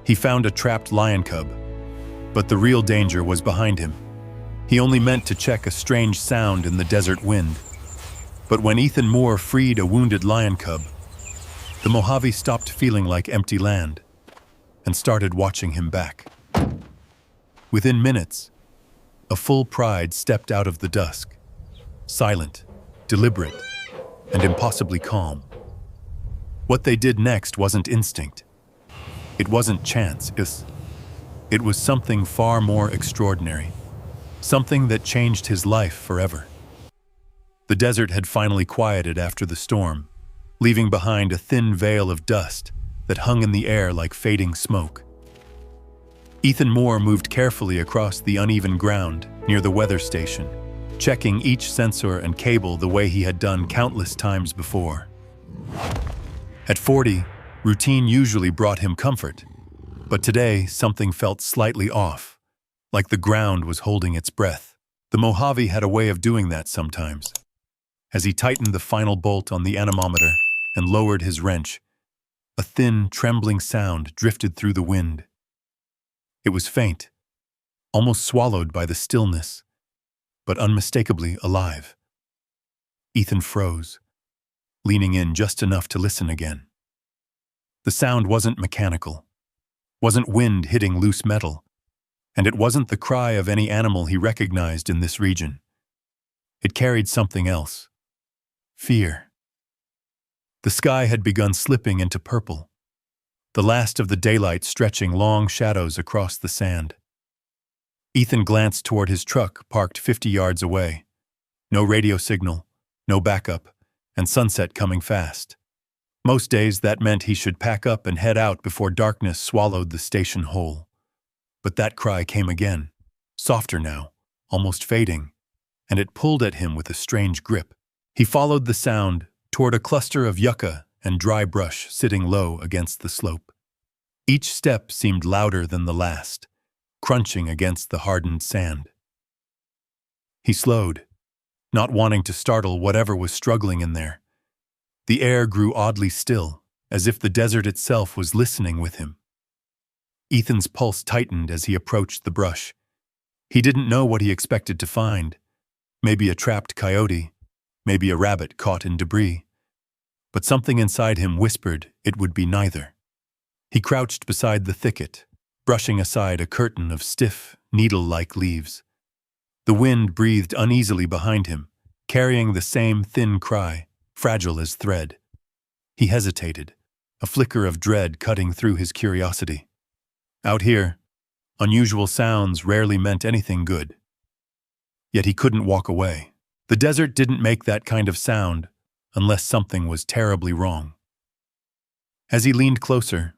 He found a trapped lion cub, but the real danger was behind him. He only meant to check a strange sound in the desert wind. But when Ethan Moore freed a wounded lion cub, the Mojave stopped feeling like empty land and started watching him back. Within minutes, a full pride stepped out of the dusk, silent, deliberate, and impossibly calm. What they did next wasn't instinct. It wasn't chance. It was something far more extraordinary, something that changed his life forever. The desert had finally quieted after the storm, leaving behind a thin veil of dust that hung in the air like fading smoke. Ethan Moore moved carefully across the uneven ground near the weather station, checking each sensor and cable the way he had done countless times before. At 40, routine usually brought him comfort, but today something felt slightly off, like the ground was holding its breath. The Mojave had a way of doing that sometimes. As he tightened the final bolt on the anemometer and lowered his wrench, a thin, trembling sound drifted through the wind. It was faint, almost swallowed by the stillness, but unmistakably alive. Ethan froze, leaning in just enough to listen again. The sound wasn't mechanical, wasn't wind hitting loose metal, and it wasn't the cry of any animal he recognized in this region. It carried something else. Fear. The sky had begun slipping into purple, the last of the daylight stretching long shadows across the sand. Ethan glanced toward his truck parked 50 yards away. No radio signal, no backup, and sunset coming fast. Most days that meant he should pack up and head out before darkness swallowed the station whole. But that cry came again, softer now, almost fading, and it pulled at him with a strange grip. He followed the sound toward a cluster of yucca and dry brush sitting low against the slope. Each step seemed louder than the last, crunching against the hardened sand. He slowed, not wanting to startle whatever was struggling in there. The air grew oddly still, as if the desert itself was listening with him. Ethan's pulse tightened as he approached the brush. He didn't know what he expected to find. Maybe a trapped coyote, maybe a rabbit caught in debris. But something inside him whispered it would be neither. He crouched beside the thicket, brushing aside a curtain of stiff, needle-like leaves. The wind breathed uneasily behind him, carrying the same thin cry, fragile as thread. He hesitated, a flicker of dread cutting through his curiosity. Out here, unusual sounds rarely meant anything good. Yet he couldn't walk away. The desert didn't make that kind of sound unless something was terribly wrong. As he leaned closer,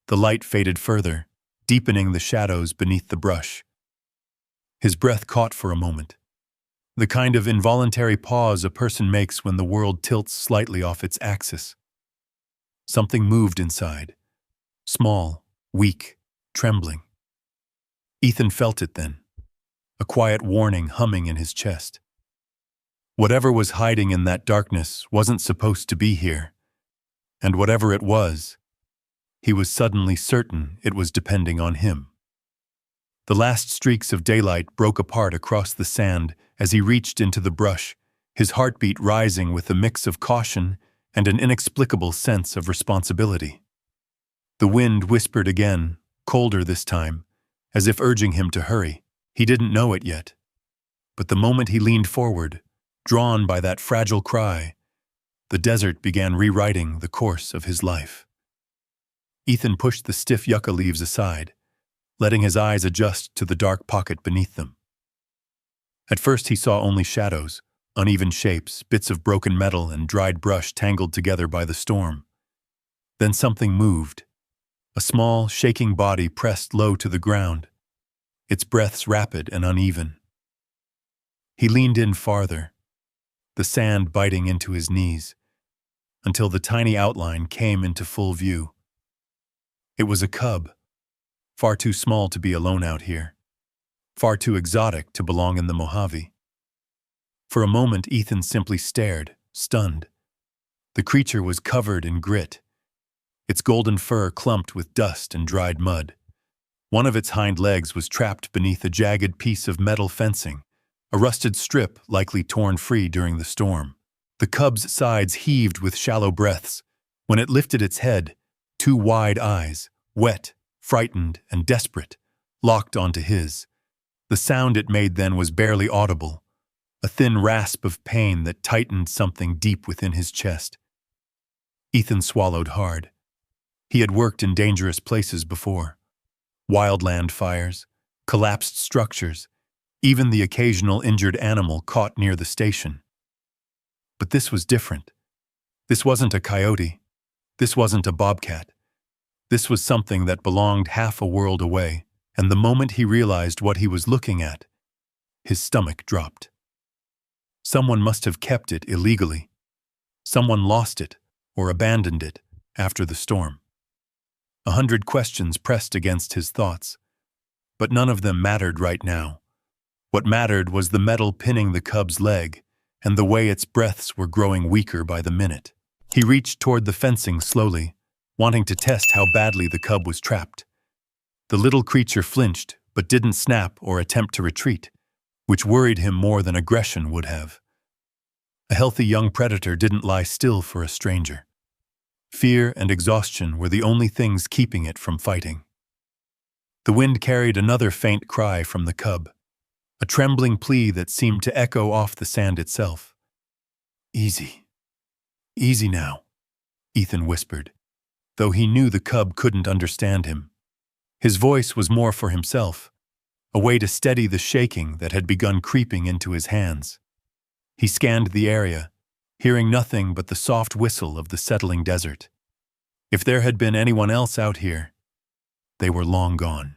the light faded further, deepening the shadows beneath the brush. His breath caught for a moment, the kind of involuntary pause a person makes when the world tilts slightly off its axis. Something moved inside, small, weak, trembling. Ethan felt it then, a quiet warning humming in his chest. Whatever was hiding in that darkness wasn't supposed to be here, and whatever it was, he was suddenly certain it was depending on him. The last streaks of daylight broke apart across the sand as he reached into the brush, his heartbeat rising with a mix of caution and an inexplicable sense of responsibility. The wind whispered again, colder this time, as if urging him to hurry. He didn't know it yet. But the moment he leaned forward, drawn by that fragile cry, the desert began rewriting the course of his life. Ethan pushed the stiff yucca leaves aside, letting his eyes adjust to the dark pocket beneath them. At first he saw only shadows, uneven shapes, bits of broken metal and dried brush tangled together by the storm. Then something moved. A small, shaking body pressed low to the ground, its breaths rapid and uneven. He leaned in farther, the sand biting into his knees, until the tiny outline came into full view. It was a cub, far too small to be alone out here, far too exotic to belong in the Mojave. For a moment, Ethan simply stared, stunned. The creature was covered in grit, its golden fur clumped with dust and dried mud. One of its hind legs was trapped beneath a jagged piece of metal fencing, a rusted strip likely torn free during the storm. The cub's sides heaved with shallow breaths. When it lifted its head, two wide eyes, wet, frightened, and desperate, locked onto his. The sound it made then was barely audible, a thin rasp of pain that tightened something deep within his chest. Ethan swallowed hard. He had worked in dangerous places before. Wildland fires, collapsed structures, even the occasional injured animal caught near the station. But this was different. This wasn't a coyote. This wasn't a bobcat. This was something that belonged half a world away, and the moment he realized what he was looking at, his stomach dropped. Someone must have kept it illegally. Someone lost it or abandoned it after the storm. 100 questions pressed against his thoughts, but none of them mattered right now. What mattered was the metal pinning the cub's leg and the way its breaths were growing weaker by the minute. He reached toward the fencing slowly, wanting to test how badly the cub was trapped. The little creature flinched, but didn't snap or attempt to retreat, which worried him more than aggression would have. A healthy young predator didn't lie still for a stranger. Fear and exhaustion were the only things keeping it from fighting. The wind carried another faint cry from the cub, a trembling plea that seemed to echo off the sand itself. "Easy. Easy now," Ethan whispered, though he knew the cub couldn't understand him. His voice was more for himself, a way to steady the shaking that had begun creeping into his hands. He scanned the area, hearing nothing but the soft whistle of the settling desert. If there had been anyone else out here, they were long gone.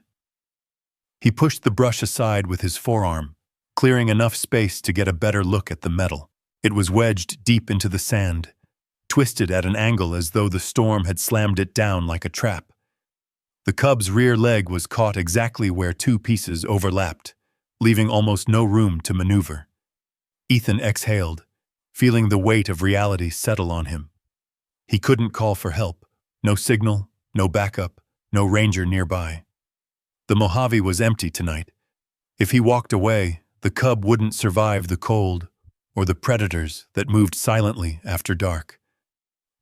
He pushed the brush aside with his forearm, clearing enough space to get a better look at the metal. It was wedged deep into the sand, twisted at an angle as though the storm had slammed it down like a trap. The cub's rear leg was caught exactly where two pieces overlapped, leaving almost no room to maneuver. Ethan exhaled, feeling the weight of reality settle on him. He couldn't call for help. No signal, no backup, no ranger nearby. The Mojave was empty tonight. If he walked away, the cub wouldn't survive the cold or the predators that moved silently after dark.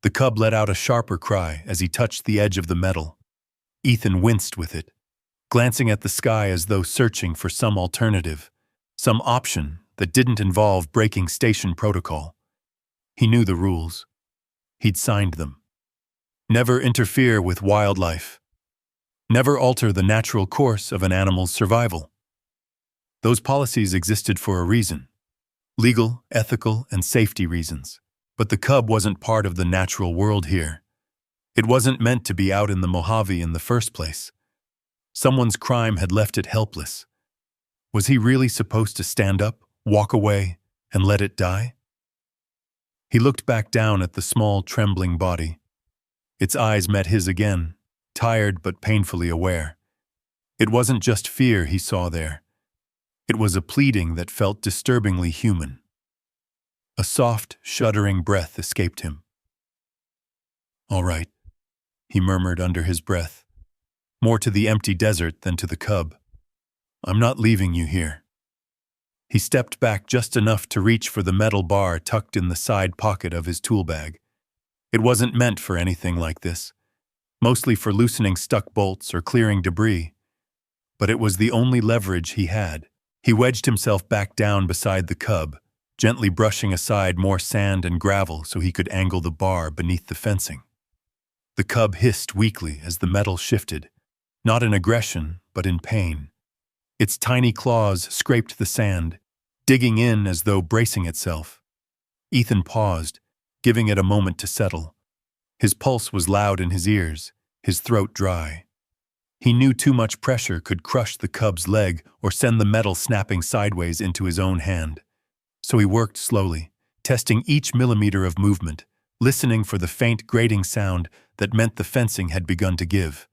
The cub let out a sharper cry as he touched the edge of the metal. Ethan winced with it, glancing at the sky as though searching for some alternative, some option that didn't involve breaking station protocol. He knew the rules. He'd signed them. Never interfere with wildlife. Never alter the natural course of an animal's survival. Those policies existed for a reason. Legal, ethical, and safety reasons. But the cub wasn't part of the natural world here. It wasn't meant to be out in the Mojave in the first place. Someone's crime had left it helpless. Was he really supposed to stand up, walk away, and let it die? He looked back down at the small, trembling body. Its eyes met his again, tired but painfully aware. It wasn't just fear he saw there. It was a pleading that felt disturbingly human. A soft, shuddering breath escaped him. "All right," he murmured under his breath, more to the empty desert than to the cub. "I'm not leaving you here." He stepped back just enough to reach for the metal bar tucked in the side pocket of his tool bag. It wasn't meant for anything like this, mostly for loosening stuck bolts or clearing debris. But it was the only leverage he had. He wedged himself back down beside the cub, gently brushing aside more sand and gravel so he could angle the bar beneath the fencing. The cub hissed weakly as the metal shifted, not in aggression, but in pain. Its tiny claws scraped the sand, digging in as though bracing itself. Ethan paused, giving it a moment to settle. His pulse was loud in his ears, his throat dry. He knew too much pressure could crush the cub's leg or send the metal snapping sideways into his own hand. So he worked slowly, testing each millimeter of movement, listening for the faint grating sound that meant the fencing had begun to give.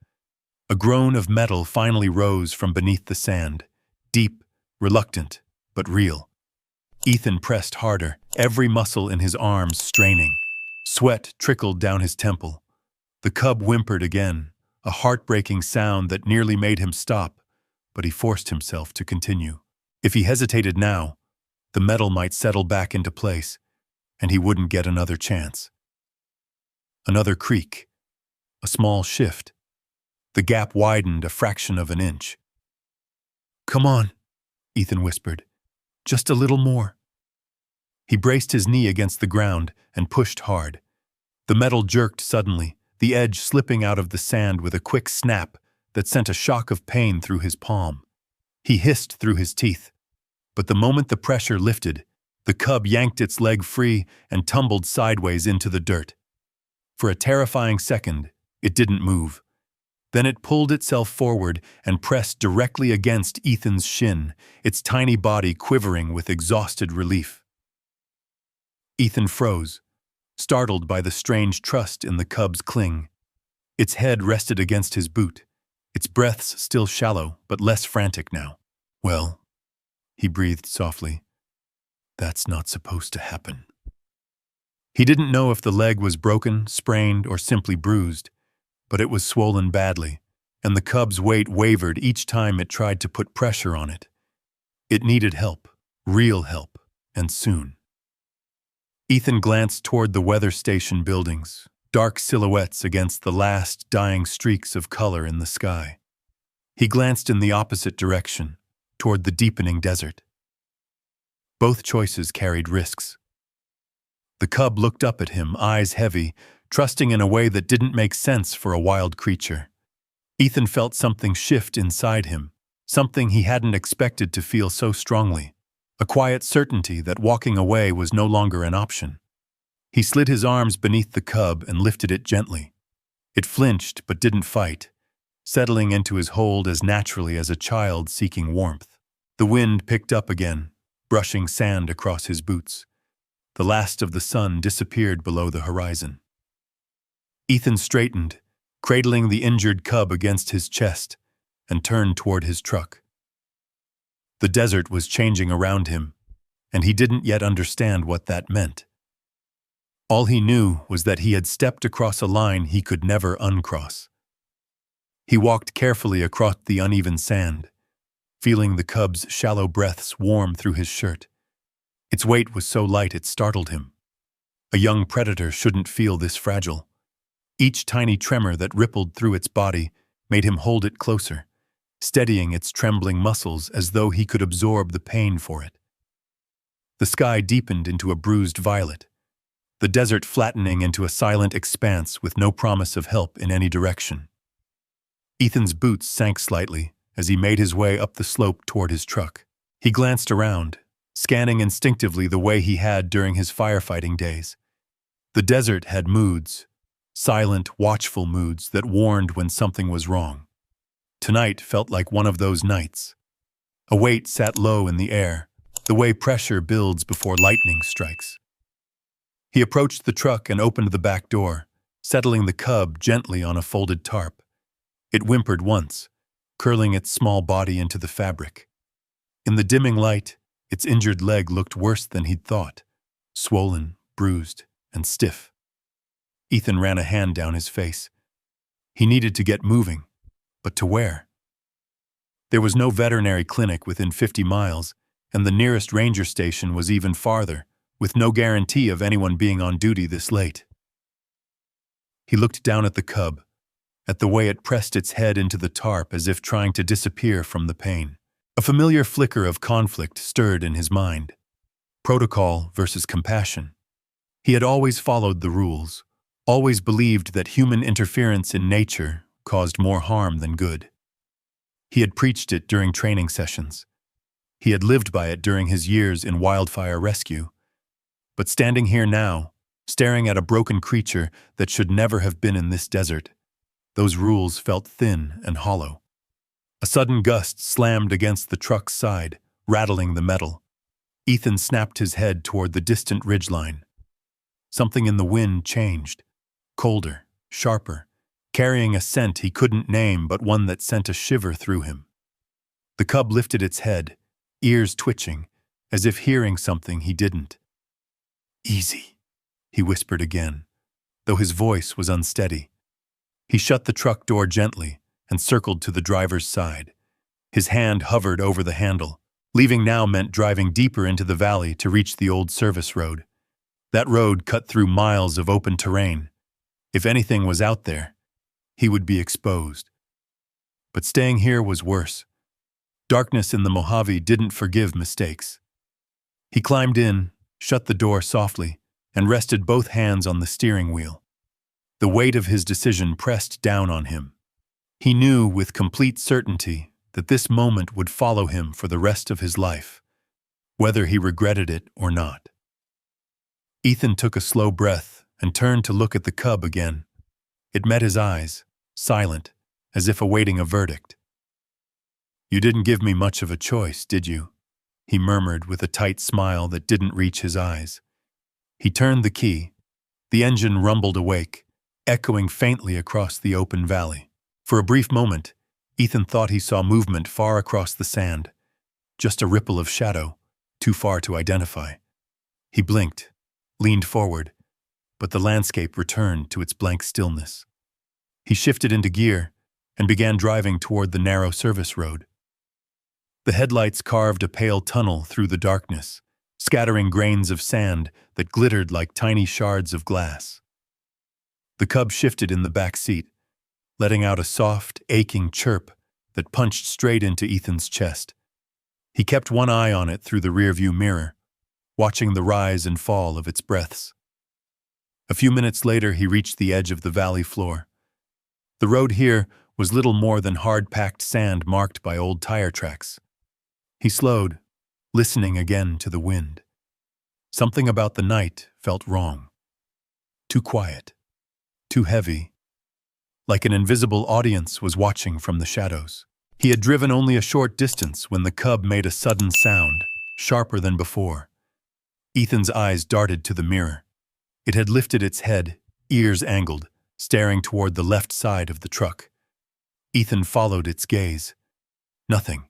A groan of metal finally rose from beneath the sand, deep, reluctant, but real. Ethan pressed harder, every muscle in his arms straining. Sweat trickled down his temple. The cub whimpered again, a heartbreaking sound that nearly made him stop, but he forced himself to continue. If he hesitated now, the metal might settle back into place, and he wouldn't get another chance. Another creak, a small shift. The gap widened a fraction of an inch. "Come on," Ethan whispered. "Just a little more." He braced his knee against the ground and pushed hard. The metal jerked suddenly, the edge slipping out of the sand with a quick snap that sent a shock of pain through his palm. He hissed through his teeth, but the moment the pressure lifted, the cub yanked its leg free and tumbled sideways into the dirt. For a terrifying second, it didn't move. Then it pulled itself forward and pressed directly against Ethan's shin, its tiny body quivering with exhausted relief. Ethan froze, startled by the strange trust in the cub's cling. Its head rested against his boot, its breaths still shallow but less frantic now. "Well," he breathed softly, "that's not supposed to happen." He didn't know if the leg was broken, sprained, or simply bruised, but it was swollen badly, and the cub's weight wavered each time it tried to put pressure on it. It needed help, real help, and soon. Ethan glanced toward the weather station buildings, dark silhouettes against the last dying streaks of color in the sky. He glanced in the opposite direction, toward the deepening desert. Both choices carried risks. The cub looked up at him, eyes heavy, trusting in a way that didn't make sense for a wild creature. Ethan felt something shift inside him, something he hadn't expected to feel so strongly, a quiet certainty that walking away was no longer an option. He slid his arms beneath the cub and lifted it gently. It flinched but didn't fight, settling into his hold as naturally as a child seeking warmth. The wind picked up again, brushing sand across his boots. The last of the sun disappeared below the horizon. Ethan straightened, cradling the injured cub against his chest, and turned toward his truck. The desert was changing around him, and he didn't yet understand what that meant. All he knew was that he had stepped across a line he could never uncross. He walked carefully across the uneven sand, feeling the cub's shallow breaths warm through his shirt. Its weight was so light it startled him. A young predator shouldn't feel this fragile. Each tiny tremor that rippled through its body made him hold it closer, steadying its trembling muscles as though he could absorb the pain for it. The sky deepened into a bruised violet, the desert flattening into a silent expanse with no promise of help in any direction. Ethan's boots sank slightly as he made his way up the slope toward his truck. He glanced around, scanning instinctively the way he had during his firefighting days. The desert had moods, silent, watchful moods that warned when something was wrong. Tonight felt like one of those nights. A weight sat low in the air, the way pressure builds before lightning strikes. He approached the truck and opened the back door, settling the cub gently on a folded tarp. It whimpered once, curling its small body into the fabric. In the dimming light, its injured leg looked worse than he'd thought, swollen, bruised, and stiff. Ethan ran a hand down his face. He needed to get moving, but to where? There was no veterinary clinic within 50 miles, and the nearest ranger station was even farther, with no guarantee of anyone being on duty this late. He looked down at the cub, at the way it pressed its head into the tarp as if trying to disappear from the pain. A familiar flicker of conflict stirred in his mind. Protocol versus compassion. He had always followed the rules, always believed that human interference in nature caused more harm than good. He had preached it during training sessions. He had lived by it during his years in wildfire rescue. But standing here now, staring at a broken creature that should never have been in this desert, those rules felt thin and hollow. A sudden gust slammed against the truck's side, rattling the metal. Ethan snapped his head toward the distant ridgeline. Something in the wind changed, colder, sharper, carrying a scent he couldn't name but one that sent a shiver through him. The cub lifted its head, ears twitching, as if hearing something he didn't. "Easy," he whispered again, though his voice was unsteady. He shut the truck door gently and circled to the driver's side. His hand hovered over the handle. Leaving now meant driving deeper into the valley to reach the old service road. That road cut through miles of open terrain. If anything was out there, he would be exposed. But staying here was worse. Darkness in the Mojave didn't forgive mistakes. He climbed in, shut the door softly, and rested both hands on the steering wheel. The weight of his decision pressed down on him. He knew with complete certainty that this moment would follow him for the rest of his life, whether he regretted it or not. Ethan took a slow breath and turned to look at the cub again. It met his eyes, silent, as if awaiting a verdict. "You didn't give me much of a choice, did you?" he murmured with a tight smile that didn't reach his eyes. He turned the key. The engine rumbled awake, echoing faintly across the open valley. For a brief moment, Ethan thought he saw movement far across the sand, just a ripple of shadow, too far to identify. He blinked, leaned forward, but the landscape returned to its blank stillness. He shifted into gear and began driving toward the narrow service road. The headlights carved a pale tunnel through the darkness, scattering grains of sand that glittered like tiny shards of glass. The cub shifted in the back seat, letting out a soft, aching chirp that punched straight into Ethan's chest. He kept one eye on it through the rearview mirror, watching the rise and fall of its breaths. A few minutes later, he reached the edge of the valley floor. The road here was little more than hard-packed sand marked by old tire tracks. He slowed, listening again to the wind. Something about the night felt wrong. Too quiet, too heavy, like an invisible audience was watching from the shadows. He had driven only a short distance when the cub made a sudden sound, sharper than before. Ethan's eyes darted to the mirror. It had lifted its head, ears angled, staring toward the left side of the truck. Ethan followed its gaze. Nothing.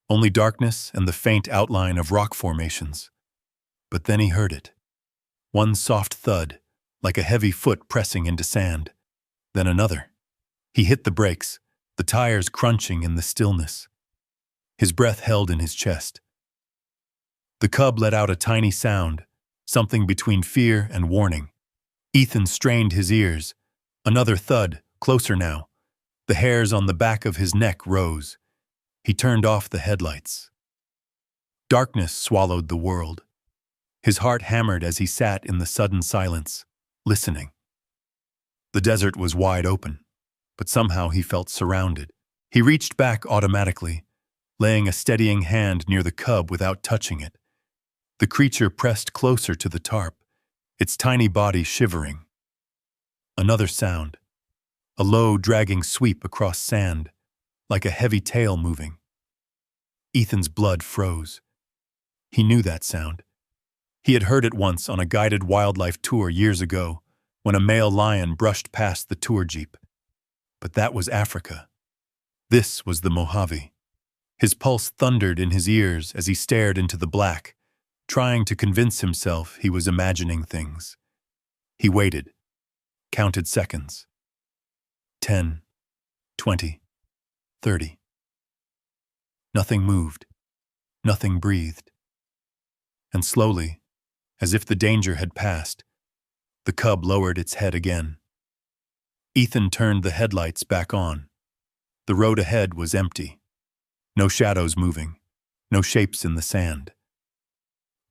Only darkness and the faint outline of rock formations. But then he heard it. One soft thud, like a heavy foot pressing into sand. Then another. He hit the brakes, the tires crunching in the stillness. His breath held in his chest. The cub let out a tiny sound, something between fear and warning. Ethan strained his ears. Another thud, closer now. The hairs on the back of his neck rose. He turned off the headlights. Darkness swallowed the world. His heart hammered as he sat in the sudden silence, listening. The desert was wide open, but somehow he felt surrounded. He reached back automatically, laying a steadying hand near the cub without touching it. The creature pressed closer to the tarp, its tiny body shivering. Another sound, a low, dragging sweep across sand, like a heavy tail moving. Ethan's blood froze. He knew that sound. He had heard it once on a guided wildlife tour years ago, when a male lion brushed past the tour jeep. But that was Africa. This was the Mojave. His pulse thundered in his ears as he stared into the black, trying to convince himself he was imagining things. He waited, counted seconds. 10, 20, 30. Nothing moved. Nothing breathed. And slowly, as if the danger had passed, the cub lowered its head again. Ethan turned the headlights back on. The road ahead was empty. No shadows moving, no shapes in the sand.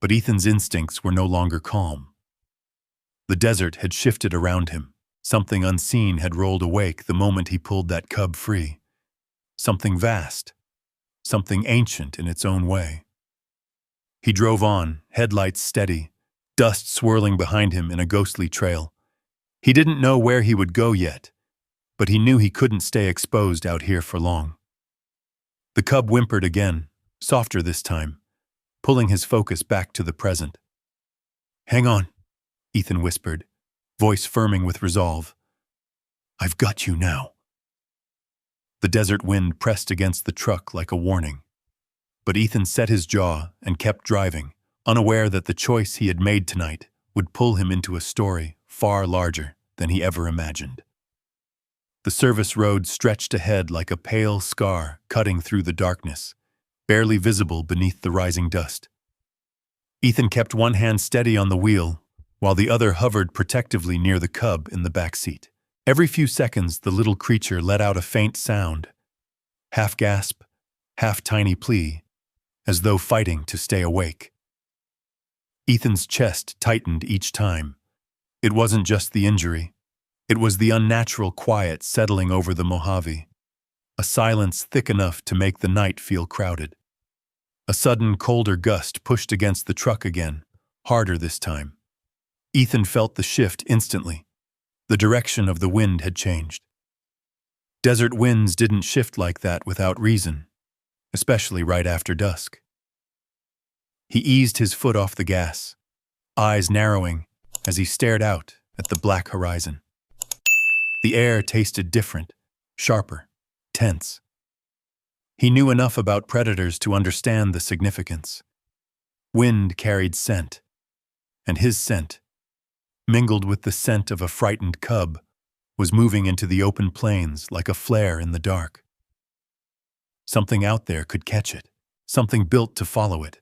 But Ethan's instincts were no longer calm. The desert had shifted around him. Something unseen had rolled awake the moment he pulled that cub free. Something vast, something ancient in its own way. He drove on, headlights steady, dust swirling behind him in a ghostly trail. He didn't know where he would go yet, but he knew he couldn't stay exposed out here for long. The cub whimpered again, softer this time, pulling his focus back to the present. "Hang on," Ethan whispered, voice firming with resolve. "I've got you now." The desert wind pressed against the truck like a warning. But Ethan set his jaw and kept driving, unaware that the choice he had made tonight would pull him into a story far larger than he ever imagined. The service road stretched ahead like a pale scar cutting through the darkness, barely visible beneath the rising dust. Ethan kept one hand steady on the wheel, while the other hovered protectively near the cub in the back seat. Every few seconds, the little creature let out a faint sound, half gasp, half tiny plea, as though fighting to stay awake. Ethan's chest tightened each time. It wasn't just the injury. It was the unnatural quiet settling over the Mojave, a silence thick enough to make the night feel crowded. A sudden, colder gust pushed against the truck again, harder this time. Ethan felt the shift instantly. The direction of the wind had changed. Desert winds didn't shift like that without reason, especially right after dusk. He eased his foot off the gas, eyes narrowing as he stared out at the black horizon. The air tasted different, sharper, tense. He knew enough about predators to understand the significance. Wind carried scent, and his scent, mingled with the scent of a frightened cub, was moving into the open plains like a flare in the dark. Something out there could catch it, something built to follow it.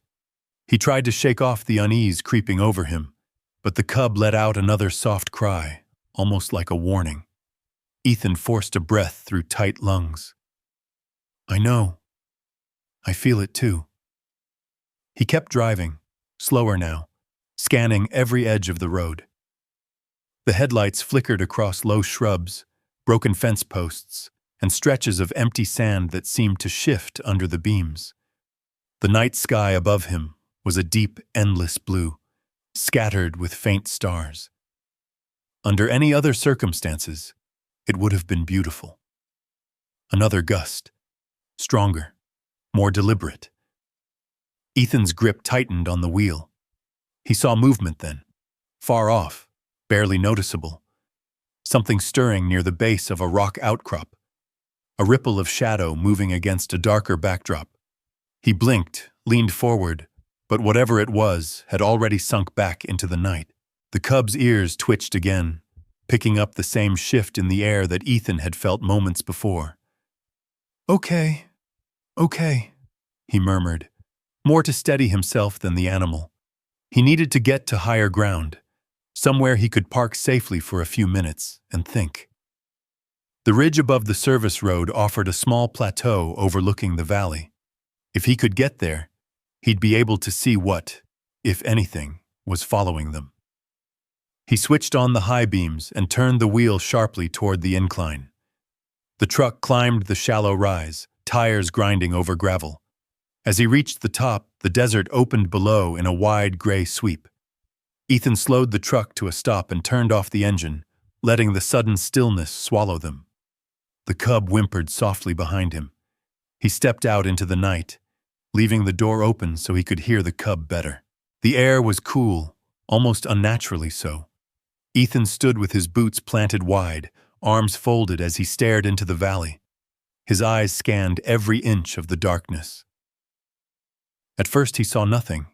He tried to shake off the unease creeping over him, but the cub let out another soft cry, almost like a warning. Ethan forced a breath through tight lungs. I know. I feel it too. He kept driving, slower now, scanning every edge of the road. The headlights flickered across low shrubs, broken fence posts, and stretches of empty sand that seemed to shift under the beams. The night sky above him was a deep, endless blue, scattered with faint stars. Under any other circumstances, it would have been beautiful. Another gust, stronger, more deliberate. Ethan's grip tightened on the wheel. He saw movement then, far off, barely noticeable. Something stirring near the base of a rock outcrop, a ripple of shadow moving against a darker backdrop. He blinked, leaned forward, but whatever it was had already sunk back into the night. The cub's ears twitched again, picking up the same shift in the air that Ethan had felt moments before. Okay, he murmured, more to steady himself than the animal. He needed to get to higher ground, somewhere he could park safely for a few minutes and think. The ridge above the service road offered a small plateau overlooking the valley. If he could get there, he'd be able to see what, if anything, was following them. He switched on the high beams and turned the wheel sharply toward the incline. The truck climbed the shallow rise, tires grinding over gravel. As he reached the top, the desert opened below in a wide gray sweep. Ethan slowed the truck to a stop and turned off the engine, letting the sudden stillness swallow them. The cub whimpered softly behind him. He stepped out into the night, leaving the door open so he could hear the cub better. The air was cool, almost unnaturally so. Ethan stood with his boots planted wide, arms folded as he stared into the valley. His eyes scanned every inch of the darkness. At first he saw nothing.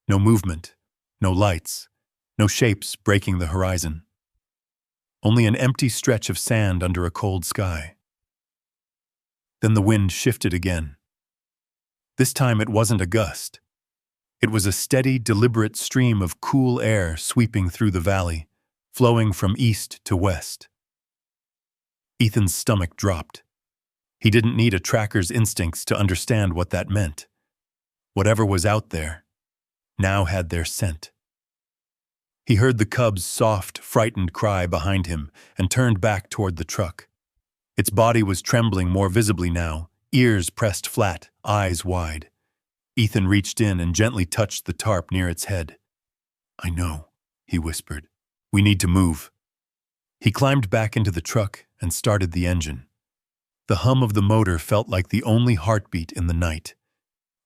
No movement, no lights, no shapes breaking the horizon. Only an empty stretch of sand under a cold sky. Then the wind shifted again. This time it wasn't a gust. It was a steady, deliberate stream of cool air sweeping through the valley, flowing from east to west. Ethan's stomach dropped. He didn't need a tracker's instincts to understand what that meant. Whatever was out there now had their scent. He heard the cub's soft, frightened cry behind him and turned back toward the truck. Its body was trembling more visibly now, ears pressed flat, eyes wide. Ethan reached in and gently touched the tarp near its head. I know, he whispered. We need to move. He climbed back into the truck and started the engine. The hum of the motor felt like the only heartbeat in the night.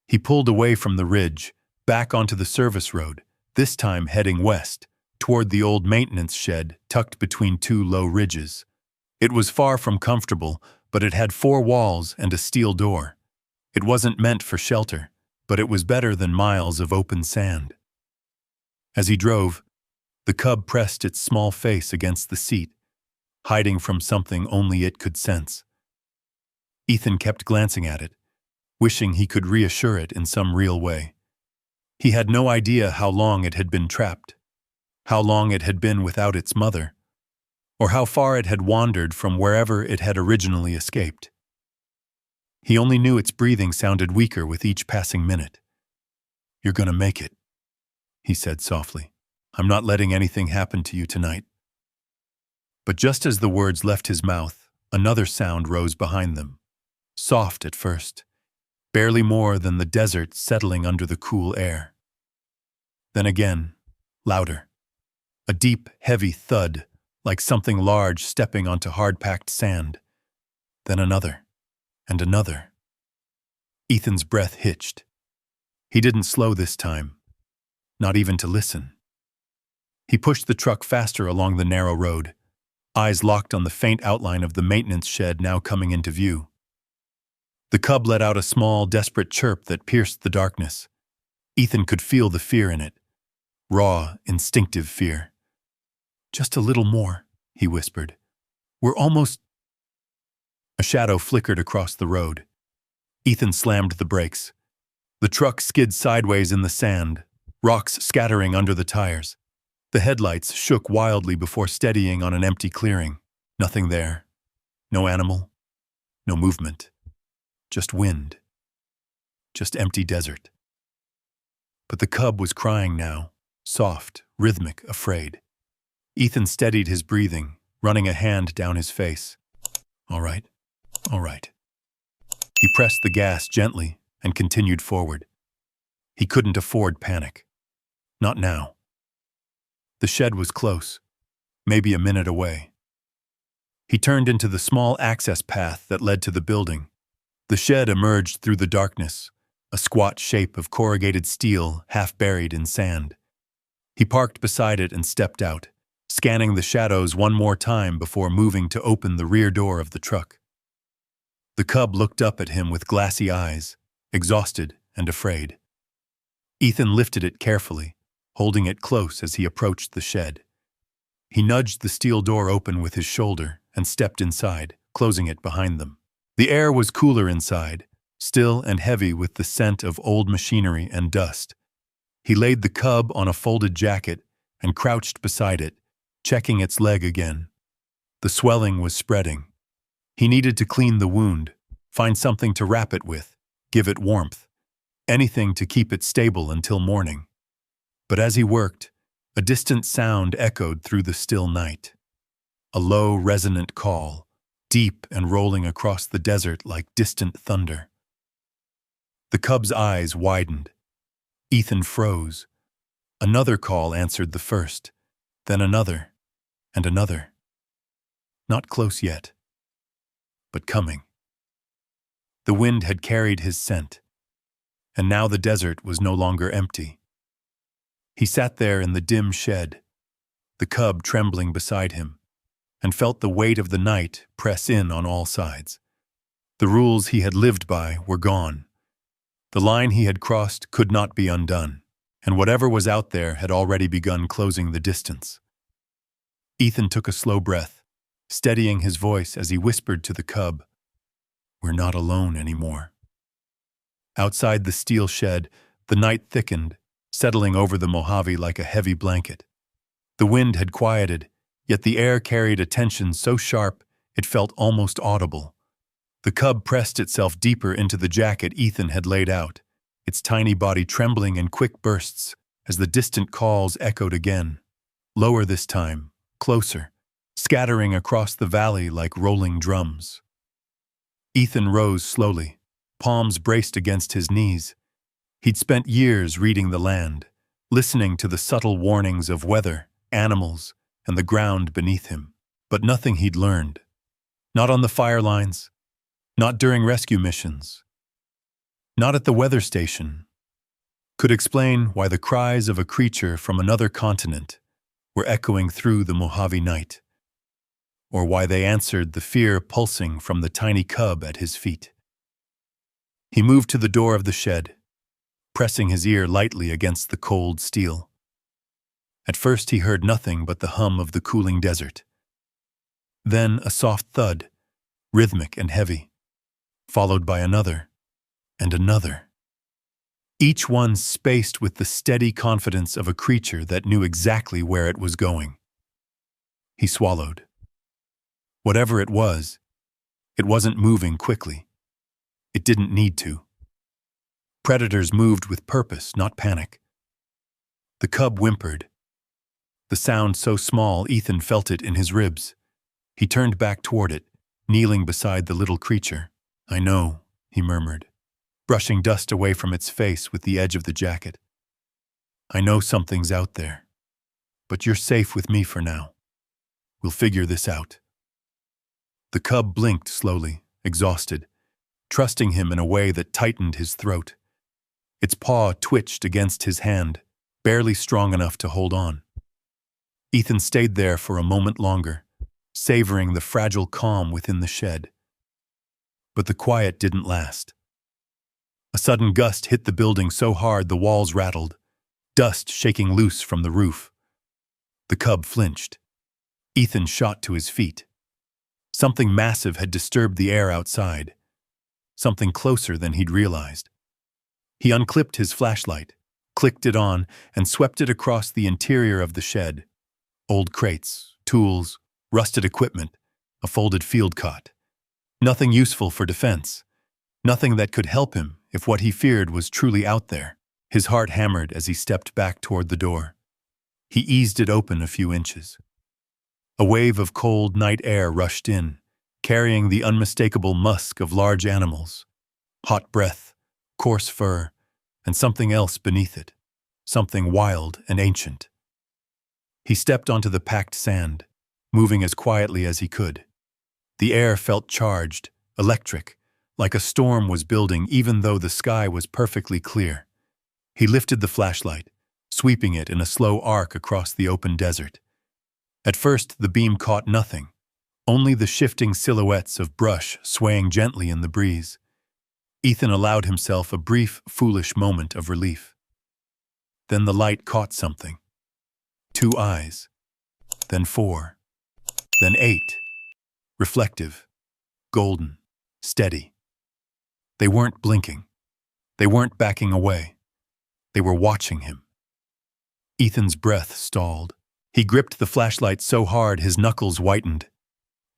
He pulled away from the ridge, back onto the service road, this time heading west, toward the old maintenance shed tucked between two low ridges. It was far from comfortable, but it had 4 walls and a steel door. It wasn't meant for shelter, but it was better than miles of open sand. As he drove, the cub pressed its small face against the seat, hiding from something only it could sense. Ethan kept glancing at it, wishing he could reassure it in some real way. He had no idea how long it had been trapped, how long it had been without its mother, or how far it had wandered from wherever it had originally escaped. He only knew its breathing sounded weaker with each passing minute. "You're gonna make it," he said softly. "I'm not letting anything happen to you tonight." But just as the words left his mouth, another sound rose behind them, soft at first, barely more than the desert settling under the cool air. Then again, louder, a deep, heavy thud, like something large stepping onto hard-packed sand. Then another, and another. Ethan's breath hitched. He didn't slow this time, not even to listen. He pushed the truck faster along the narrow road, eyes locked on the faint outline of the maintenance shed now coming into view. The cub let out a small, desperate chirp that pierced the darkness. Ethan could feel the fear in it, raw, instinctive fear. "Just a little more," he whispered. "We're almost—" A shadow flickered across the road. Ethan slammed the brakes. The truck skid sideways in the sand, rocks scattering under the tires. The headlights shook wildly before steadying on an empty clearing. Nothing there. No animal. No movement. Just wind. Just empty desert. But the cub was crying now, soft, rhythmic, afraid. Ethan steadied his breathing, running a hand down his face. "All right, all right." He pressed the gas gently and continued forward. He couldn't afford panic. Not now. The shed was close, maybe a minute away. He turned into the small access path that led to the building. The shed emerged through the darkness, a squat shape of corrugated steel half buried in sand. He parked beside it and stepped out, scanning the shadows one more time before moving to open the rear door of the truck. The cub looked up at him with glassy eyes, exhausted and afraid. Ethan lifted it carefully, holding it close as he approached the shed. He nudged the steel door open with his shoulder and stepped inside, closing it behind them. The air was cooler inside, still and heavy with the scent of old machinery and dust. He laid the cub on a folded jacket and crouched beside it, checking its leg again. The swelling was spreading. He needed to clean the wound, find something to wrap it with, give it warmth, anything to keep it stable until morning. But as he worked, a distant sound echoed through the still night. A low, resonant call, deep and rolling across the desert like distant thunder. The cub's eyes widened. Ethan froze. Another call answered the first, then another, and another. Not close yet, but coming. The wind had carried his scent, and now the desert was no longer empty. He sat there in the dim shed, the cub trembling beside him, and felt the weight of the night press in on all sides. The rules he had lived by were gone. The line he had crossed could not be undone, and whatever was out there had already begun closing the distance. Ethan took a slow breath, steadying his voice as he whispered to the cub, "We're not alone anymore." Outside the steel shed, the night thickened, settling over the Mojave like a heavy blanket. The wind had quieted, yet the air carried a tension so sharp it felt almost audible. The cub pressed itself deeper into the jacket Ethan had laid out, its tiny body trembling in quick bursts as the distant calls echoed again. Lower this time, closer, scattering across the valley like rolling drums. Ethan rose slowly, palms braced against his knees. He'd spent years reading the land, listening to the subtle warnings of weather, animals, and the ground beneath him. But nothing he'd learned. Not on the fire lines, not during rescue missions, not at the weather station, could explain why the cries of a creature from another continent were echoing through the Mojave night, or why they answered the fear pulsing from the tiny cub at his feet. He moved to the door of the shed, pressing his ear lightly against the cold steel. At first he heard nothing but the hum of the cooling desert. Then a soft thud, rhythmic and heavy, followed by another and another. Each one spaced with the steady confidence of a creature that knew exactly where it was going. He swallowed. Whatever it wasn't moving quickly. It didn't need to. Predators moved with purpose, not panic. The cub whimpered. The sound so small Ethan felt it in his ribs. He turned back toward it, kneeling beside the little creature. "I know," he murmured, brushing dust away from its face with the edge of the jacket. "I know something's out there, but you're safe with me for now. We'll figure this out." The cub blinked slowly, exhausted, trusting him in a way that tightened his throat. Its paw twitched against his hand, barely strong enough to hold on. Ethan stayed there for a moment longer, savoring the fragile calm within the shed. But the quiet didn't last. A sudden gust hit the building so hard the walls rattled, dust shaking loose from the roof. The cub flinched. Ethan shot to his feet. Something massive had disturbed the air outside, something closer than he'd realized. He unclipped his flashlight, clicked it on, and swept it across the interior of the shed. Old crates, tools, rusted equipment, a folded field cot. Nothing useful for defense. Nothing that could help him if what he feared was truly out there. His heart hammered as he stepped back toward the door. He eased it open a few inches. A wave of cold night air rushed in, carrying the unmistakable musk of large animals. Hot breath, coarse fur, and something else beneath it. Something wild and ancient. He stepped onto the packed sand, moving as quietly as he could. The air felt charged, electric, like a storm was building even though the sky was perfectly clear. He lifted the flashlight, sweeping it in a slow arc across the open desert. At first, the beam caught nothing, only the shifting silhouettes of brush swaying gently in the breeze. Ethan allowed himself a brief, foolish moment of relief. Then the light caught something. 2 eyes, then 4, then 8. Reflective, golden, steady. They weren't blinking. They weren't backing away. They were watching him. Ethan's breath stalled. He gripped the flashlight so hard his knuckles whitened.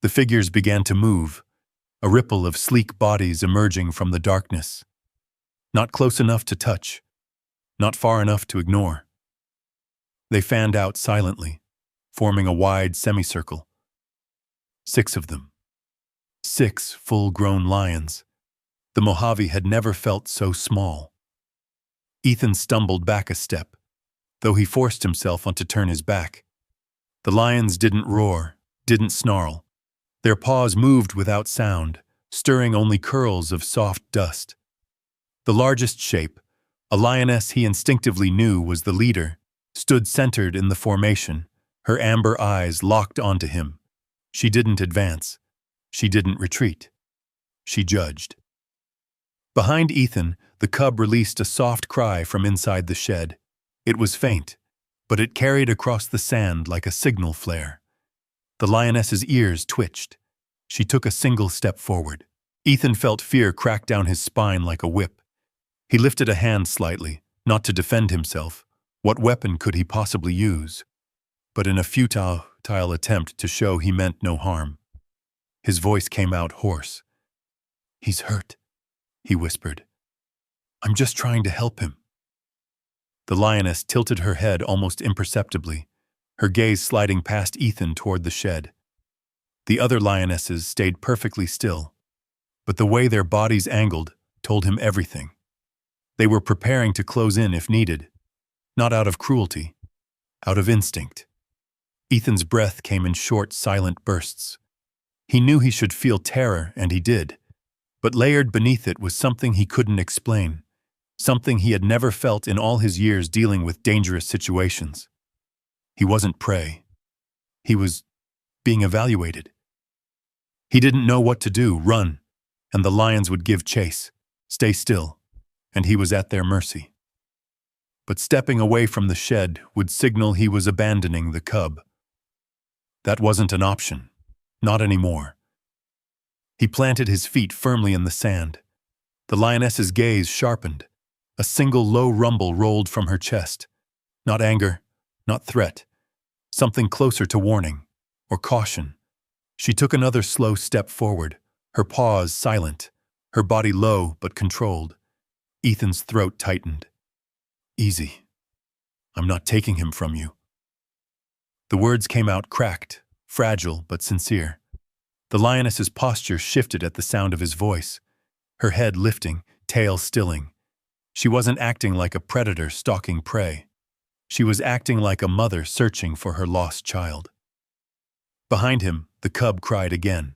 The figures began to move, a ripple of sleek bodies emerging from the darkness. Not close enough to touch, not far enough to ignore. They fanned out silently, forming a wide semicircle. 6 of them. 6 full-grown lions. The Mojave had never felt so small. Ethan stumbled back a step, though he forced himself on to turn his back. The lions didn't roar, didn't snarl. Their paws moved without sound, stirring only curls of soft dust. The largest shape, a lioness he instinctively knew was the leader, stood centered in the formation, her amber eyes locked onto him. She didn't advance. She didn't retreat. She judged. Behind Ethan, the cub released a soft cry from inside the shed. It was faint, but it carried across the sand like a signal flare. The lioness's ears twitched. She took a single step forward. Ethan felt fear crack down his spine like a whip. He lifted a hand slightly, not to defend himself. What weapon could he possibly use? But in a futile attempt to show he meant no harm. His voice came out hoarse. "He's hurt," he whispered. "I'm just trying to help him." The lioness tilted her head almost imperceptibly, her gaze sliding past Ethan toward the shed. The other lionesses stayed perfectly still, but the way their bodies angled told him everything. They were preparing to close in if needed, not out of cruelty, out of instinct. Ethan's breath came in short, silent bursts. He knew he should feel terror, and he did, but layered beneath it was something he couldn't explain, something he had never felt in all his years dealing with dangerous situations. He wasn't prey. He was being evaluated. He didn't know what to do, run, and the lions would give chase, stay still, and he was at their mercy. But stepping away from the shed would signal he was abandoning the cub. That wasn't an option. Not anymore. He planted his feet firmly in the sand. The lioness's gaze sharpened. A single low rumble rolled from her chest. Not anger, not threat. Something closer to warning, or caution. She took another slow step forward, her paws silent, her body low but controlled. Ethan's throat tightened. Easy. I'm not taking him from you. The words came out cracked, fragile but sincere. The lioness's posture shifted at the sound of his voice, her head lifting, tail stilling. She wasn't acting like a predator stalking prey. She was acting like a mother searching for her lost child. Behind him, the cub cried again.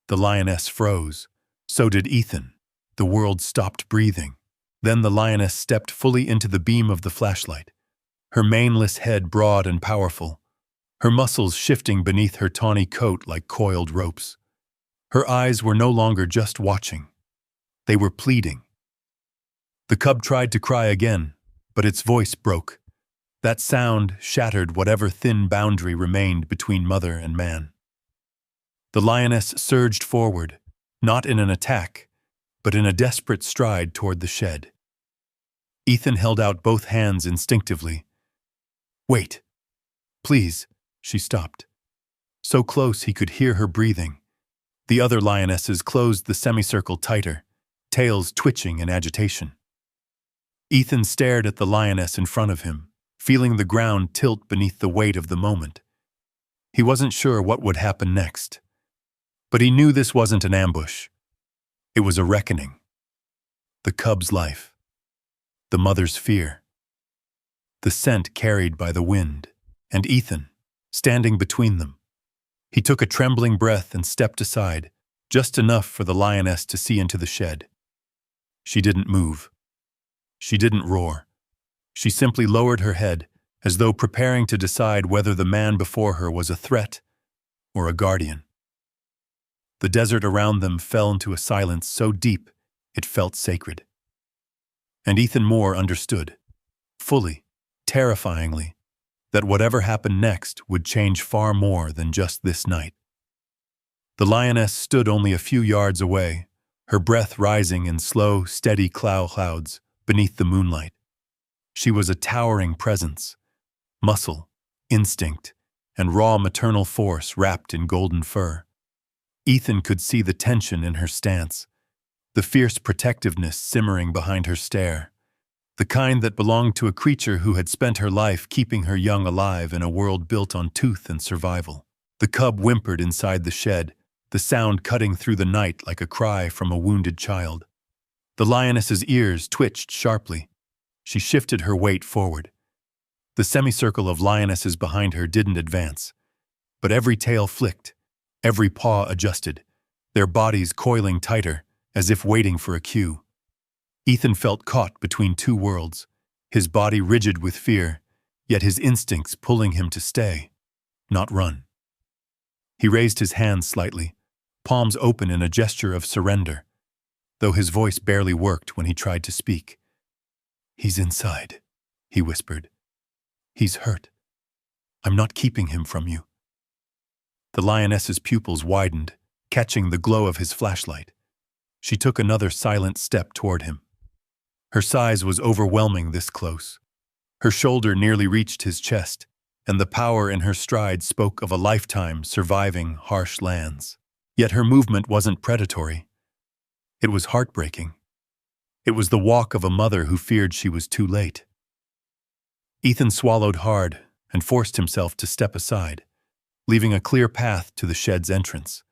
The lioness froze. So did Ethan. The world stopped breathing. Then the lioness stepped fully into the beam of the flashlight, her maneless head broad and powerful, her muscles shifting beneath her tawny coat like coiled ropes. Her eyes were no longer just watching. They were pleading. The cub tried to cry again, but its voice broke. That sound shattered whatever thin boundary remained between mother and man. The lioness surged forward, not in an attack, but in a desperate stride toward the shed. Ethan held out both hands instinctively. Wait. Please, she stopped. So close he could hear her breathing. The other lionesses closed the semicircle tighter, tails twitching in agitation. Ethan stared at the lioness in front of him, feeling the ground tilt beneath the weight of the moment. He wasn't sure what would happen next. But he knew this wasn't an ambush. It was a reckoning. The cub's life. The mother's fear. The scent carried by the wind, and Ethan, standing between them. He took a trembling breath and stepped aside, just enough for the lioness to see into the shed. She didn't move. She didn't roar. She simply lowered her head, as though preparing to decide whether the man before her was a threat or a guardian. The desert around them fell into a silence so deep it felt sacred. And Ethan Moore understood, fully, terrifyingly, that whatever happened next would change far more than just this night. The lioness stood only a few yards away, her breath rising in slow, steady clouds beneath the moonlight. She was a towering presence, muscle, instinct, and raw maternal force wrapped in golden fur. Ethan could see the tension in her stance, the fierce protectiveness simmering behind her stare, the kind that belonged to a creature who had spent her life keeping her young alive in a world built on tooth and survival. The cub whimpered inside the shed, the sound cutting through the night like a cry from a wounded child. The lioness's ears twitched sharply. She shifted her weight forward. The semicircle of lionesses behind her didn't advance, but every tail flicked, every paw adjusted, their bodies coiling tighter, as if waiting for a cue. Ethan felt caught between two worlds, his body rigid with fear, yet his instincts pulling him to stay, not run. He raised his hands slightly, palms open in a gesture of surrender, though his voice barely worked when he tried to speak. "He's inside," he whispered. "He's hurt. I'm not keeping him from you." The lioness's pupils widened, catching the glow of his flashlight. She took another silent step toward him. Her size was overwhelming this close. Her shoulder nearly reached his chest, and the power in her stride spoke of a lifetime surviving harsh lands. Yet her movement wasn't predatory. It was heartbreaking. It was the walk of a mother who feared she was too late. Ethan swallowed hard and forced himself to step aside, leaving a clear path to the shed's entrance.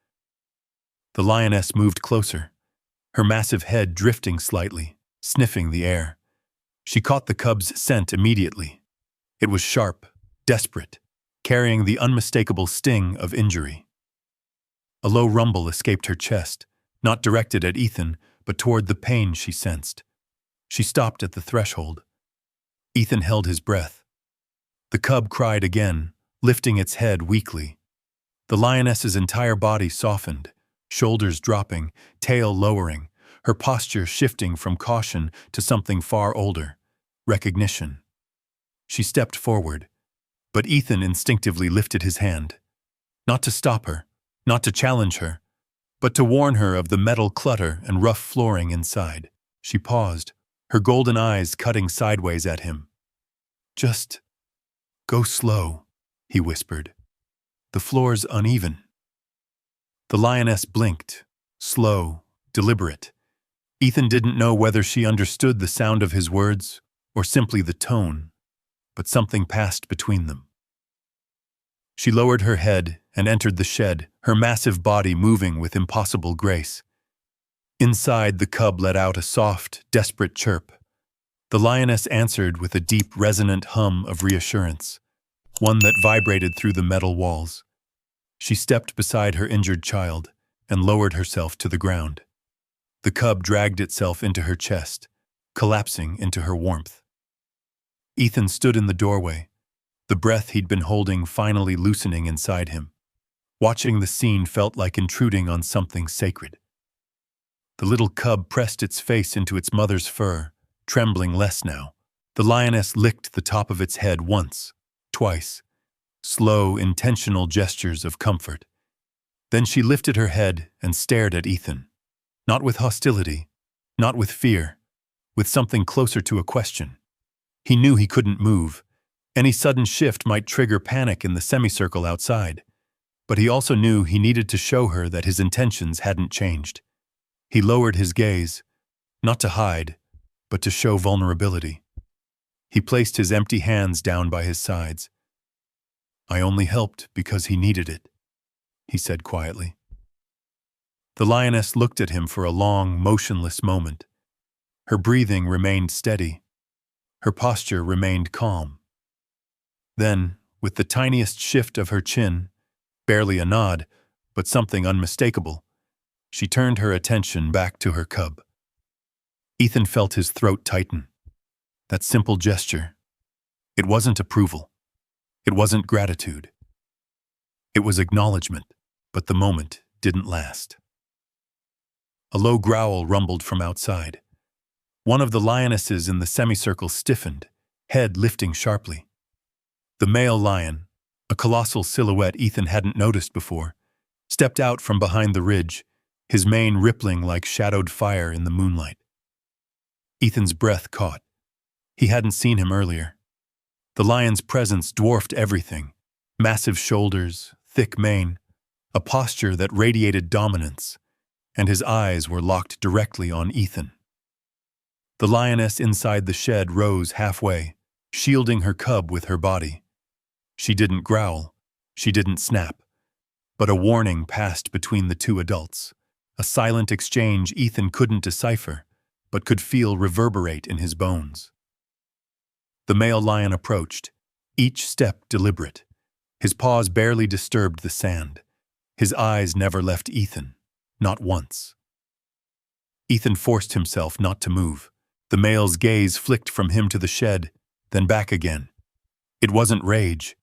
The lioness moved closer, her massive head drifting slightly, sniffing the air. She caught the cub's scent immediately. It was sharp, desperate, carrying the unmistakable sting of injury. A low rumble escaped her chest, not directed at Ethan, but toward the pain she sensed. She stopped at the threshold. Ethan held his breath. The cub cried again, lifting its head weakly. The lioness's entire body softened, shoulders dropping, tail lowering, her posture shifting from caution to something far older, recognition. She stepped forward, but Ethan instinctively lifted his hand. Not to stop her, not to challenge her, but to warn her of the metal clutter and rough flooring inside. She paused, her golden eyes cutting sideways at him. "Just go slow," he whispered. "The floor's uneven." The lioness blinked, slow, deliberate. Ethan didn't know whether she understood the sound of his words or simply the tone, but something passed between them. She lowered her head and entered the shed, her massive body moving with impossible grace. Inside, the cub let out a soft, desperate chirp. The lioness answered with a deep, resonant hum of reassurance, one that vibrated through the metal walls. She stepped beside her injured child and lowered herself to the ground. The cub dragged itself into her chest, collapsing into her warmth. Ethan stood in the doorway, the breath he'd been holding finally loosening inside him. Watching the scene felt like intruding on something sacred. The little cub pressed its face into its mother's fur, trembling less now. The lioness licked the top of its head once, twice, slow, intentional gestures of comfort. Then she lifted her head and stared at Ethan, not with hostility, not with fear, with something closer to a question. He knew he couldn't move. Any sudden shift might trigger panic in the semicircle outside, but he also knew he needed to show her that his intentions hadn't changed. He lowered his gaze, not to hide, but to show vulnerability. He placed his empty hands down by his sides. "I only helped because he needed it," he said quietly. The lioness looked at him for a long, motionless moment. Her breathing remained steady. Her posture remained calm. Then, with the tiniest shift of her chin, barely a nod, but something unmistakable, she turned her attention back to her cub. Ethan felt his throat tighten. That simple gesture. It wasn't approval. It wasn't gratitude. It was acknowledgement, but the moment didn't last. A low growl rumbled from outside. One of the lionesses in the semicircle stiffened, head lifting sharply. The male lion, a colossal silhouette Ethan hadn't noticed before, stepped out from behind the ridge, his mane rippling like shadowed fire in the moonlight. Ethan's breath caught. He hadn't seen him earlier. The lion's presence dwarfed everything. Massive shoulders, thick mane, a posture that radiated dominance, and his eyes were locked directly on Ethan. The lioness inside the shed rose halfway, shielding her cub with her body. She didn't growl, she didn't snap, but a warning passed between the two adults, a silent exchange Ethan couldn't decipher, but could feel reverberate in his bones. The male lion approached, each step deliberate. His paws barely disturbed the sand. His eyes never left Ethan, not once. Ethan forced himself not to move. The male's gaze flicked from him to the shed, then back again. It wasn't rage.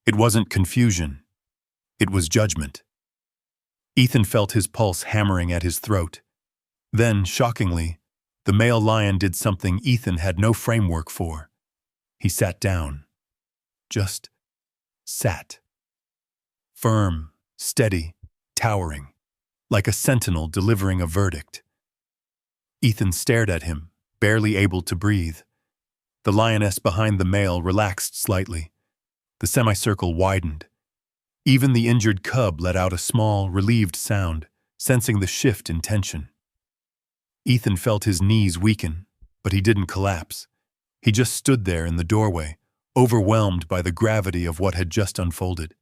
It wasn't confusion. It was judgment. Ethan felt his pulse hammering at his throat. Then, shockingly, the male lion did something Ethan had no framework for. He sat down. Just sat. Firm, steady, towering, like a sentinel delivering a verdict. Ethan stared at him, barely able to breathe. The lioness behind the male relaxed slightly. The semicircle widened. Even the injured cub let out a small, relieved sound, sensing the shift in tension. Ethan felt his knees weaken, but he didn't collapse. He just stood there in the doorway, overwhelmed by the gravity of what had just unfolded.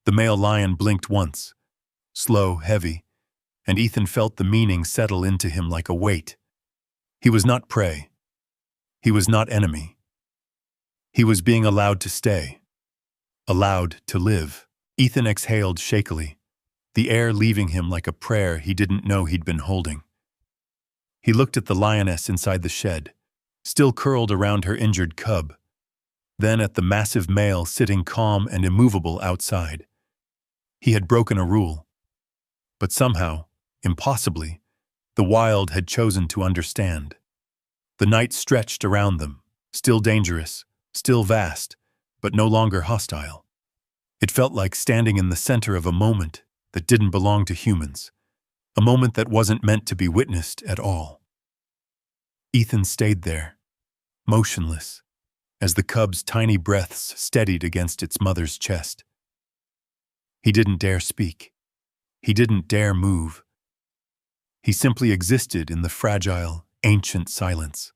The male lion blinked once, slow, heavy, and Ethan felt the meaning settle into him like a weight. He was not prey. He was not enemy. He was being allowed to stay, allowed to live. Ethan exhaled shakily, the air leaving him like a prayer he didn't know he'd been holding. He looked at the lioness inside the shed, still curled around her injured cub, then at the massive male sitting calm and immovable outside. He had broken a rule, but somehow, impossibly, the wild had chosen to understand. The night stretched around them, still dangerous, still vast, but no longer hostile. It felt like standing in the center of a moment that didn't belong to humans, a moment that wasn't meant to be witnessed at all. Ethan stayed there, motionless, as the cub's tiny breaths steadied against its mother's chest. He didn't dare speak. He didn't dare move. He simply existed in the fragile, ancient silence.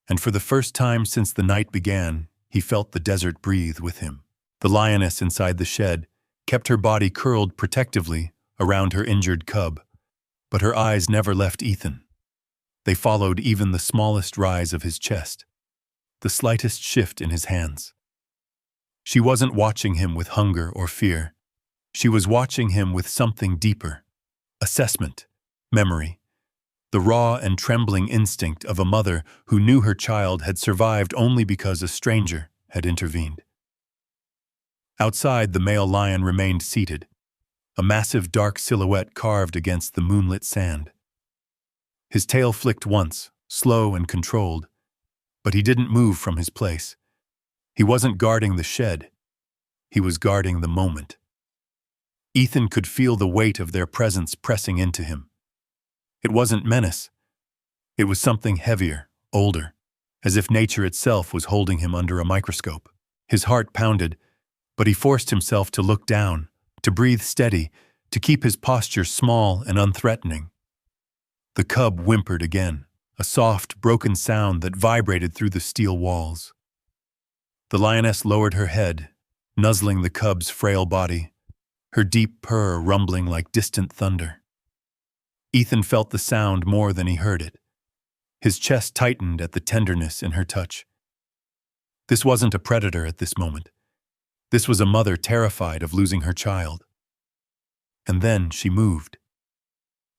And for the first time since the night began, he felt the desert breathe with him. The lioness inside the shed kept her body curled protectively around her injured cub, but her eyes never left Ethan. They followed even the smallest rise of his chest, the slightest shift in his hands. She wasn't watching him with hunger or fear. She was watching him with something deeper: assessment, memory, the raw and trembling instinct of a mother who knew her child had survived only because a stranger had intervened. Outside, the male lion remained seated, a massive dark silhouette carved against the moonlit sand. His tail flicked once, slow and controlled, but he didn't move from his place. He wasn't guarding the shed. He was guarding the moment. Ethan could feel the weight of their presence pressing into him. It wasn't menace. It was something heavier, older, as if nature itself was holding him under a microscope. His heart pounded, but he forced himself to look down, to breathe steady, to keep his posture small and unthreatening. The cub whimpered again, a soft, broken sound that vibrated through the steel walls. The lioness lowered her head, nuzzling the cub's frail body, her deep purr rumbling like distant thunder. Ethan felt the sound more than he heard it. His chest tightened at the tenderness in her touch. This wasn't a predator at this moment. This was a mother terrified of losing her child. And then she moved.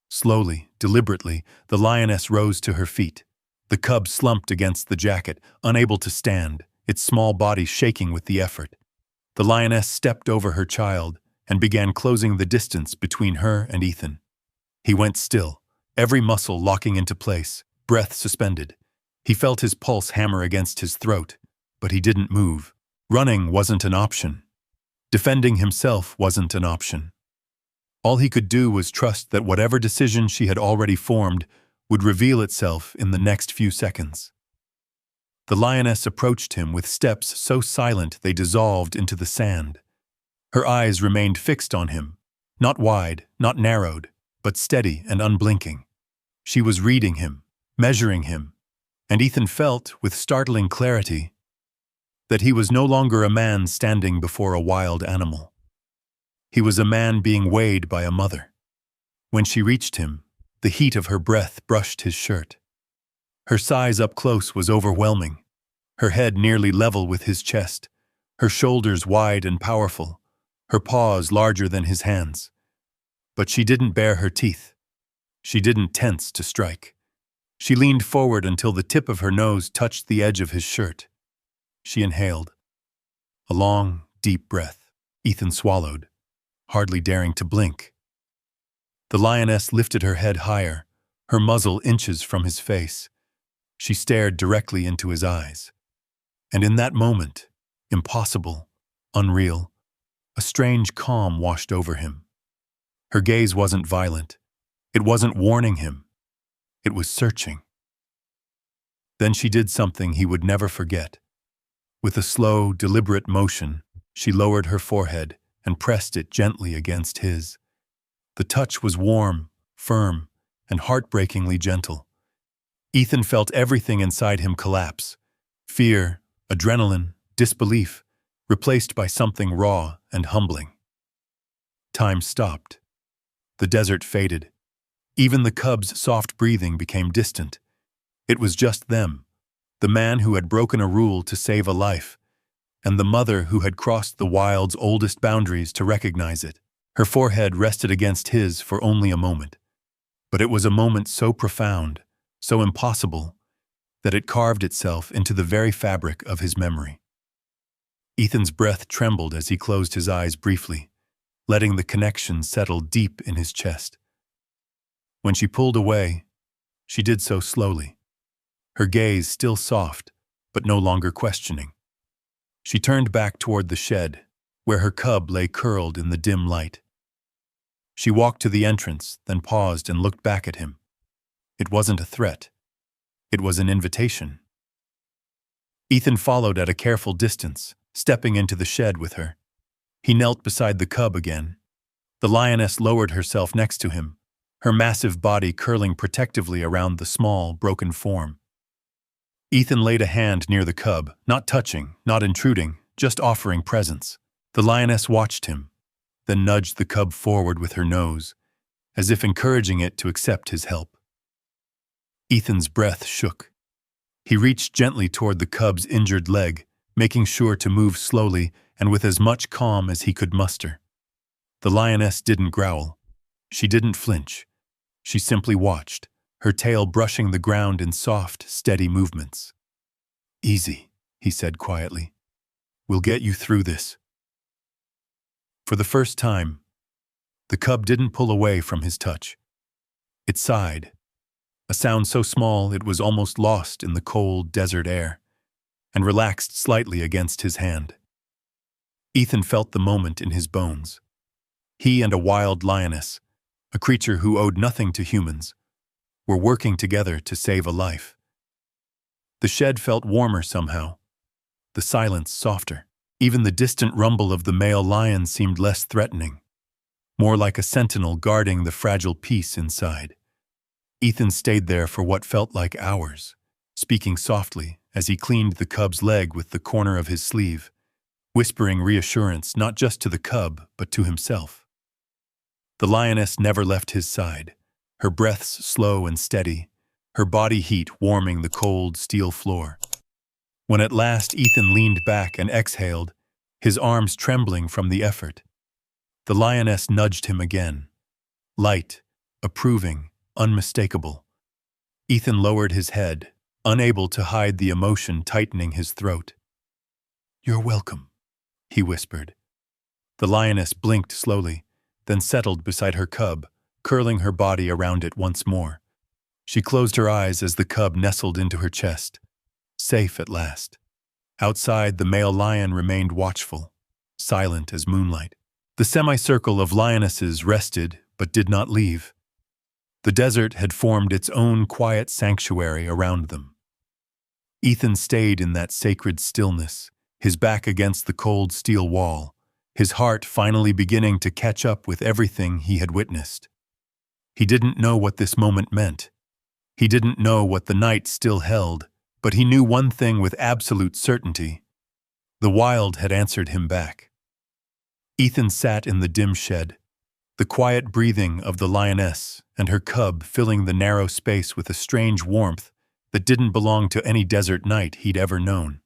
Slowly, deliberately, the lioness rose to her feet. The cub slumped against the jacket, unable to stand, its small body shaking with the effort. The lioness stepped over her child and began closing the distance between her and Ethan. He went still, every muscle locking into place, breath suspended. He felt his pulse hammer against his throat, but he didn't move. Running wasn't an option. Defending himself wasn't an option. All he could do was trust that whatever decision she had already formed would reveal itself in the next few seconds. The lioness approached him with steps so silent they dissolved into the sand. Her eyes remained fixed on him, not wide, not narrowed, but steady and unblinking. She was reading him, measuring him, and Ethan felt, with startling clarity, that he was no longer a man standing before a wild animal. He was a man being weighed by a mother. When she reached him, the heat of her breath brushed his shirt. Her size up close was overwhelming, her head nearly level with his chest, her shoulders wide and powerful, her paws larger than his hands. But she didn't bare her teeth. She didn't tense to strike. She leaned forward until the tip of her nose touched the edge of his shirt. She inhaled. A long, deep breath. Ethan swallowed, hardly daring to blink. The lioness lifted her head higher, her muzzle inches from his face. She stared directly into his eyes. And in that moment, impossible, unreal, a strange calm washed over him. Her gaze wasn't violent. It wasn't warning him. It was searching. Then she did something he would never forget. With a slow, deliberate motion, she lowered her forehead and pressed it gently against his. The touch was warm, firm, and heartbreakingly gentle. Ethan felt everything inside him collapse. Fear, adrenaline, disbelief, replaced by something raw and humbling. Time stopped. The desert faded. Even the cub's soft breathing became distant. It was just them, the man who had broken a rule to save a life, and the mother who had crossed the wild's oldest boundaries to recognize it. Her forehead rested against his for only a moment. But it was a moment so profound, so impossible, that it carved itself into the very fabric of his memory. Ethan's breath trembled as he closed his eyes briefly, letting the connection settle deep in his chest. When she pulled away, she did so slowly, her gaze still soft, but no longer questioning. She turned back toward the shed, where her cub lay curled in the dim light. She walked to the entrance, then paused and looked back at him. It wasn't a threat. It was an invitation. Ethan followed at a careful distance, stepping into the shed with her. He knelt beside the cub again. The lioness lowered herself next to him, her massive body curling protectively around the small, broken form. Ethan laid a hand near the cub, not touching, not intruding, just offering presence. The lioness watched him, then nudged the cub forward with her nose, as if encouraging it to accept his help. Ethan's breath shook. He reached gently toward the cub's injured leg, making sure to move slowly and with as much calm as he could muster. The lioness didn't growl. She didn't flinch. She simply watched, her tail brushing the ground in soft, steady movements. "Easy," he said quietly. "We'll get you through this." For the first time, the cub didn't pull away from his touch. It sighed, a sound so small it was almost lost in the cold desert air, and relaxed slightly against his hand. Ethan felt the moment in his bones. He and a wild lioness, a creature who owed nothing to humans, were working together to save a life. The shed felt warmer somehow, the silence softer. Even the distant rumble of the male lion seemed less threatening, more like a sentinel guarding the fragile peace inside. Ethan stayed there for what felt like hours, speaking softly as he cleaned the cub's leg with the corner of his sleeve, whispering reassurance not just to the cub, but to himself. The lioness never left his side, her breaths slow and steady, her body heat warming the cold steel floor. When at last Ethan leaned back and exhaled, his arms trembling from the effort, the lioness nudged him again. Light, approving, unmistakable. Ethan lowered his head, unable to hide the emotion tightening his throat. "You're welcome," he whispered. The lioness blinked slowly, then settled beside her cub, curling her body around it once more. She closed her eyes as the cub nestled into her chest. Safe at last. Outside, the male lion remained watchful, silent as moonlight. The semicircle of lionesses rested, but did not leave. The desert had formed its own quiet sanctuary around them. Ethan stayed in that sacred stillness, his back against the cold steel wall, his heart finally beginning to catch up with everything he had witnessed. He didn't know what this moment meant. He didn't know what the night still held, but he knew one thing with absolute certainty. The wild had answered him back. Ethan sat in the dim shed, the quiet breathing of the lioness and her cub filling the narrow space with a strange warmth that didn't belong to any desert night he'd ever known.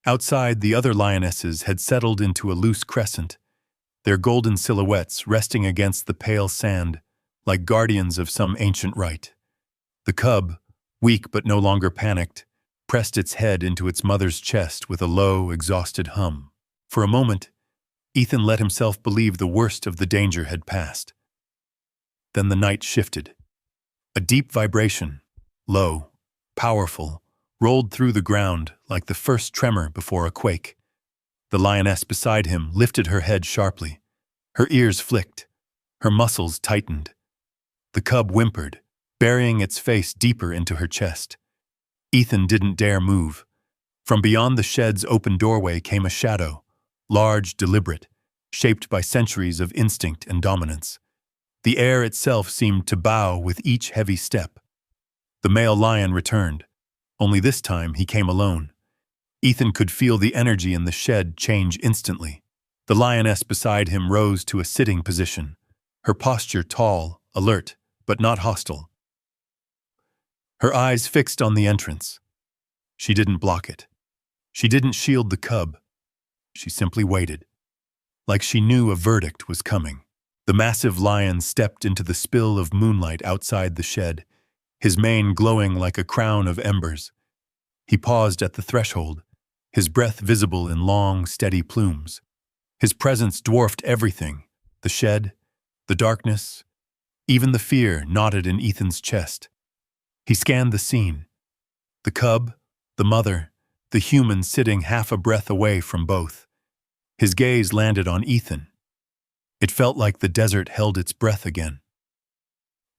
Outside, the other lionesses had settled into a loose crescent, their golden silhouettes resting against the pale sand like guardians of some ancient rite. The cub, weak but no longer panicked, pressed its head into its mother's chest with a low, exhausted hum. For a moment, Ethan let himself believe the worst of the danger had passed. Then the night shifted. A deep vibration, low, powerful, rolled through the ground like the first tremor before a quake. The lioness beside him lifted her head sharply. Her ears flicked. Her muscles tightened. The cub whimpered, burying its face deeper into her chest. Ethan didn't dare move. From beyond the shed's open doorway came a shadow, large, deliberate, shaped by centuries of instinct and dominance. The air itself seemed to bow with each heavy step. The male lion returned. Only this time he came alone. Ethan could feel the energy in the shed change instantly. The lioness beside him rose to a sitting position, her posture tall, alert, but not hostile. Her eyes fixed on the entrance. She didn't block it. She didn't shield the cub. She simply waited, like she knew a verdict was coming. The massive lion stepped into the spill of moonlight outside the shed, his mane glowing like a crown of embers. He paused at the threshold, his breath visible in long, steady plumes. His presence dwarfed everything, the shed, the darkness, even the fear knotted in Ethan's chest. He scanned the scene. The cub, the mother, the human sitting half a breath away from both. His gaze landed on Ethan. It felt like the desert held its breath again.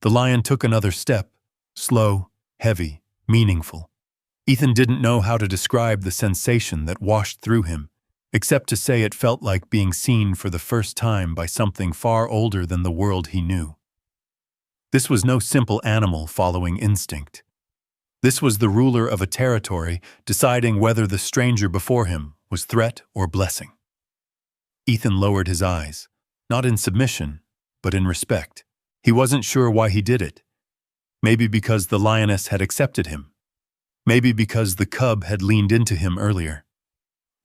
The lion took another step, slow, heavy, meaningful. Ethan didn't know how to describe the sensation that washed through him, except to say it felt like being seen for the first time by something far older than the world he knew. This was no simple animal following instinct. This was the ruler of a territory deciding whether the stranger before him was threat or blessing. Ethan lowered his eyes, not in submission, but in respect. He wasn't sure why he did it. Maybe because the lioness had accepted him. Maybe because the cub had leaned into him earlier.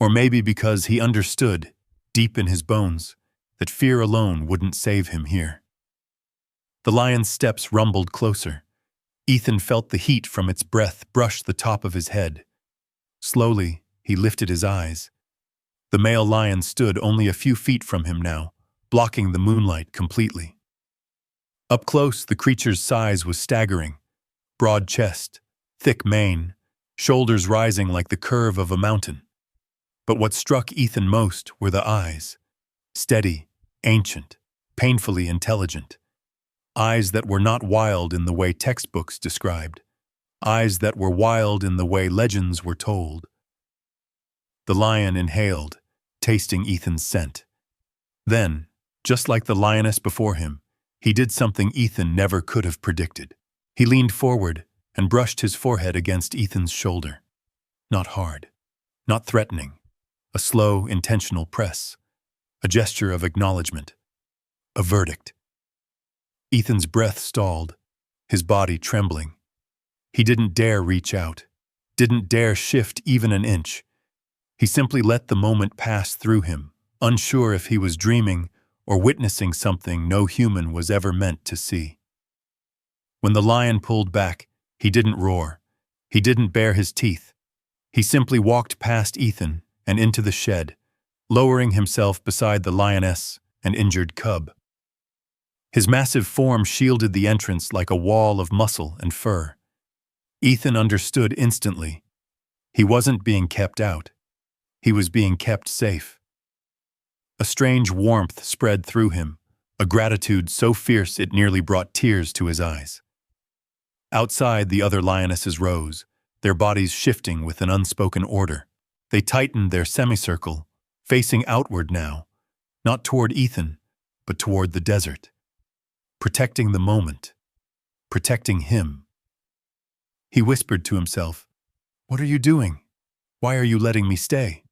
Or maybe because he understood, deep in his bones, that fear alone wouldn't save him here. The lion's steps rumbled closer. Ethan felt the heat from its breath brush the top of his head. Slowly, he lifted his eyes. The male lion stood only a few feet from him now, blocking the moonlight completely. Up close, the creature's size was staggering. Broad chest, thick mane, shoulders rising like the curve of a mountain. But what struck Ethan most were the eyes. Steady, ancient, painfully intelligent. Eyes that were not wild in the way textbooks described. Eyes that were wild in the way legends were told. The lion inhaled, tasting Ethan's scent. Then, just like the lioness before him, he did something Ethan never could have predicted. He leaned forward and brushed his forehead against Ethan's shoulder. Not hard, not threatening. A slow, intentional press. A gesture of acknowledgement. A verdict. Ethan's breath stalled, his body trembling. He didn't dare reach out, didn't dare shift even an inch. He simply let the moment pass through him, unsure if he was dreaming or witnessing something no human was ever meant to see. When the lion pulled back, he didn't roar. He didn't bare his teeth. He simply walked past Ethan and into the shed, lowering himself beside the lioness and injured cub. His massive form shielded the entrance like a wall of muscle and fur. Ethan understood instantly. He wasn't being kept out. He was being kept safe. A strange warmth spread through him, a gratitude so fierce it nearly brought tears to his eyes. Outside, the other lionesses rose, their bodies shifting with an unspoken order. They tightened their semicircle, facing outward now, not toward Ethan, but toward the desert. Protecting the moment, protecting him. He whispered to himself, "What are you doing? Why are you letting me stay?"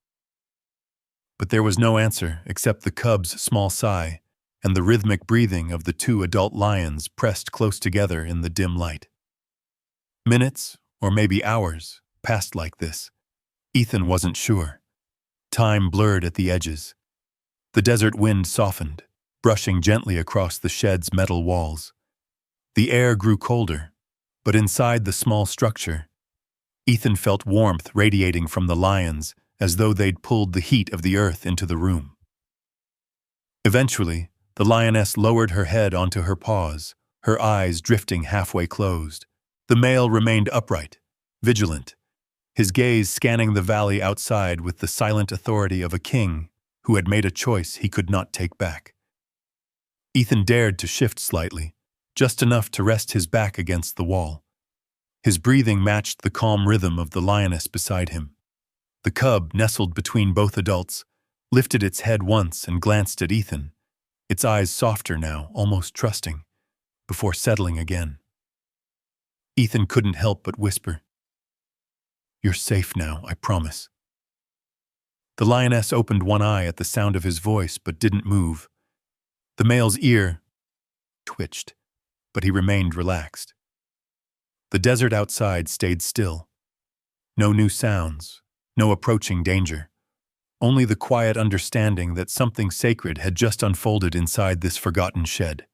But there was no answer except the cub's small sigh and the rhythmic breathing of the two adult lions pressed close together in the dim light. Minutes, or maybe hours, passed like this. Ethan wasn't sure. Time blurred at the edges. The desert wind softened, brushing gently across the shed's metal walls. The air grew colder, but inside the small structure, Ethan felt warmth radiating from the lions as though they'd pulled the heat of the earth into the room. Eventually, the lioness lowered her head onto her paws, her eyes drifting halfway closed. The male remained upright, vigilant, his gaze scanning the valley outside with the silent authority of a king who had made a choice he could not take back. Ethan dared to shift slightly, just enough to rest his back against the wall. His breathing matched the calm rhythm of the lioness beside him. The cub, nestled between both adults, lifted its head once and glanced at Ethan, its eyes softer now, almost trusting, before settling again. Ethan couldn't help but whisper, "You're safe now, I promise." The lioness opened one eye at the sound of his voice but didn't move. The male's ear twitched, but he remained relaxed. The desert outside stayed still. No new sounds, no approaching danger. Only the quiet understanding that something sacred had just unfolded inside this forgotten shed.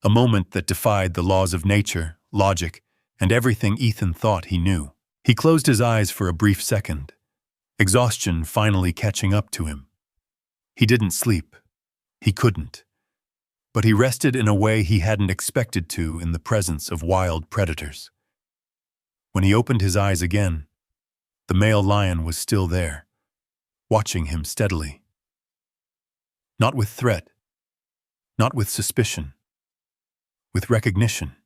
A moment that defied the laws of nature, logic, and everything Ethan thought he knew. He closed his eyes for a brief second, exhaustion finally catching up to him. He didn't sleep. He couldn't. But he rested in a way he hadn't expected to in the presence of wild predators. When he opened his eyes again, the male lion was still there, watching him steadily. Not with threat, not with suspicion, with recognition.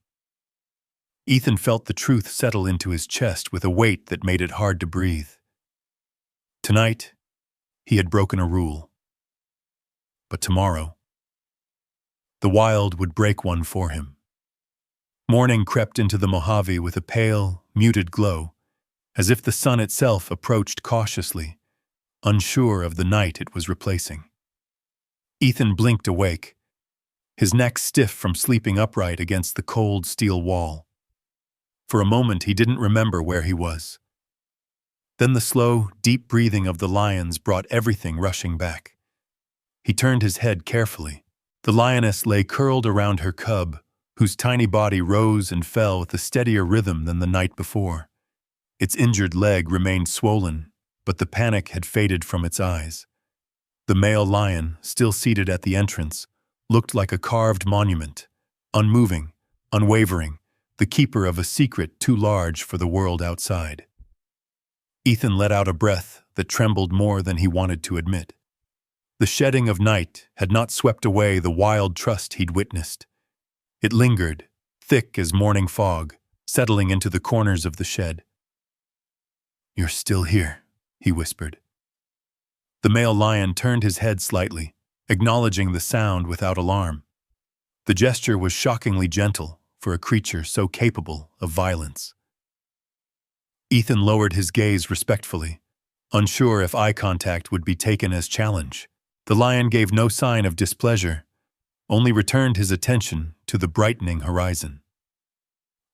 Ethan felt the truth settle into his chest with a weight that made it hard to breathe. Tonight, he had broken a rule. But tomorrow, the wild would break one for him. Morning crept into the Mojave with a pale, muted glow, as if the sun itself approached cautiously, unsure of the night it was replacing. Ethan blinked awake, his neck stiff from sleeping upright against the cold steel wall. For a moment he didn't remember where he was. Then the slow, deep breathing of the lions brought everything rushing back. He turned his head carefully. The lioness lay curled around her cub, whose tiny body rose and fell with a steadier rhythm than the night before. Its injured leg remained swollen, but the panic had faded from its eyes. The male lion, still seated at the entrance, looked like a carved monument, unmoving, unwavering, the keeper of a secret too large for the world outside. Ethan let out a breath that trembled more than he wanted to admit. The shedding of night had not swept away the wild trust he'd witnessed. It lingered, thick as morning fog, settling into the corners of the shed. "You're still here," he whispered. The male lion turned his head slightly, acknowledging the sound without alarm. The gesture was shockingly gentle for a creature so capable of violence. Ethan lowered his gaze respectfully, unsure if eye contact would be taken as challenge. The lion gave no sign of displeasure, only returned his attention to the brightening horizon.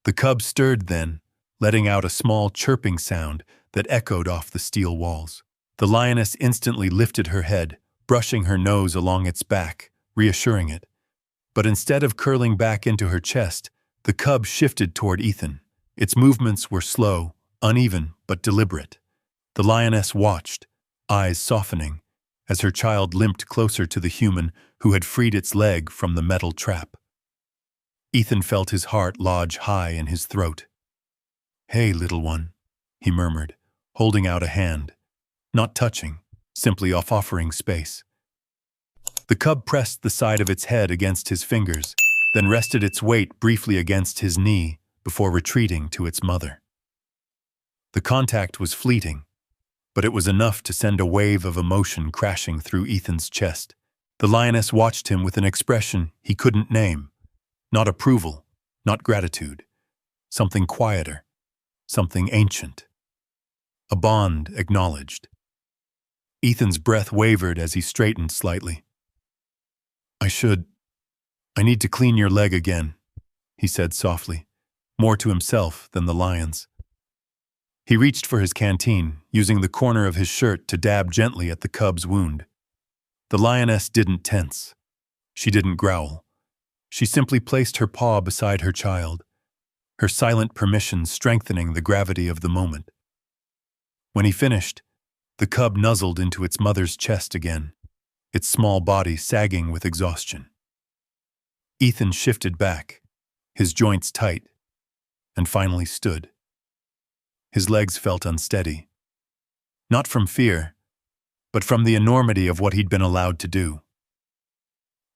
The cub stirred then, letting out a small chirping sound that echoed off the steel walls. The lioness instantly lifted her head, brushing her nose along its back, reassuring it. But instead of curling back into her chest, the cub shifted toward Ethan. Its movements were slow, uneven, but deliberate. The lioness watched, eyes softening, as her child limped closer to the human who had freed its leg from the metal trap. Ethan felt his heart lodge high in his throat. "Hey, little one," he murmured, holding out a hand, not touching, simply offering space. The cub pressed the side of its head against his fingers, then rested its weight briefly against his knee before retreating to its mother. The contact was fleeting, but it was enough to send a wave of emotion crashing through Ethan's chest. The lioness watched him with an expression he couldn't name. Not approval, not gratitude. Something quieter, something ancient. A bond acknowledged. Ethan's breath wavered as he straightened slightly. I need to clean your leg again," he said softly, more to himself than the lions. He reached for his canteen, using the corner of his shirt to dab gently at the cub's wound. The lioness didn't tense. She didn't growl. She simply placed her paw beside her child, her silent permission strengthening the gravity of the moment. When he finished, the cub nuzzled into its mother's chest again, its small body sagging with exhaustion. Ethan shifted back, his joints tight, and finally stood. His legs felt unsteady. Not from fear, but from the enormity of what he'd been allowed to do.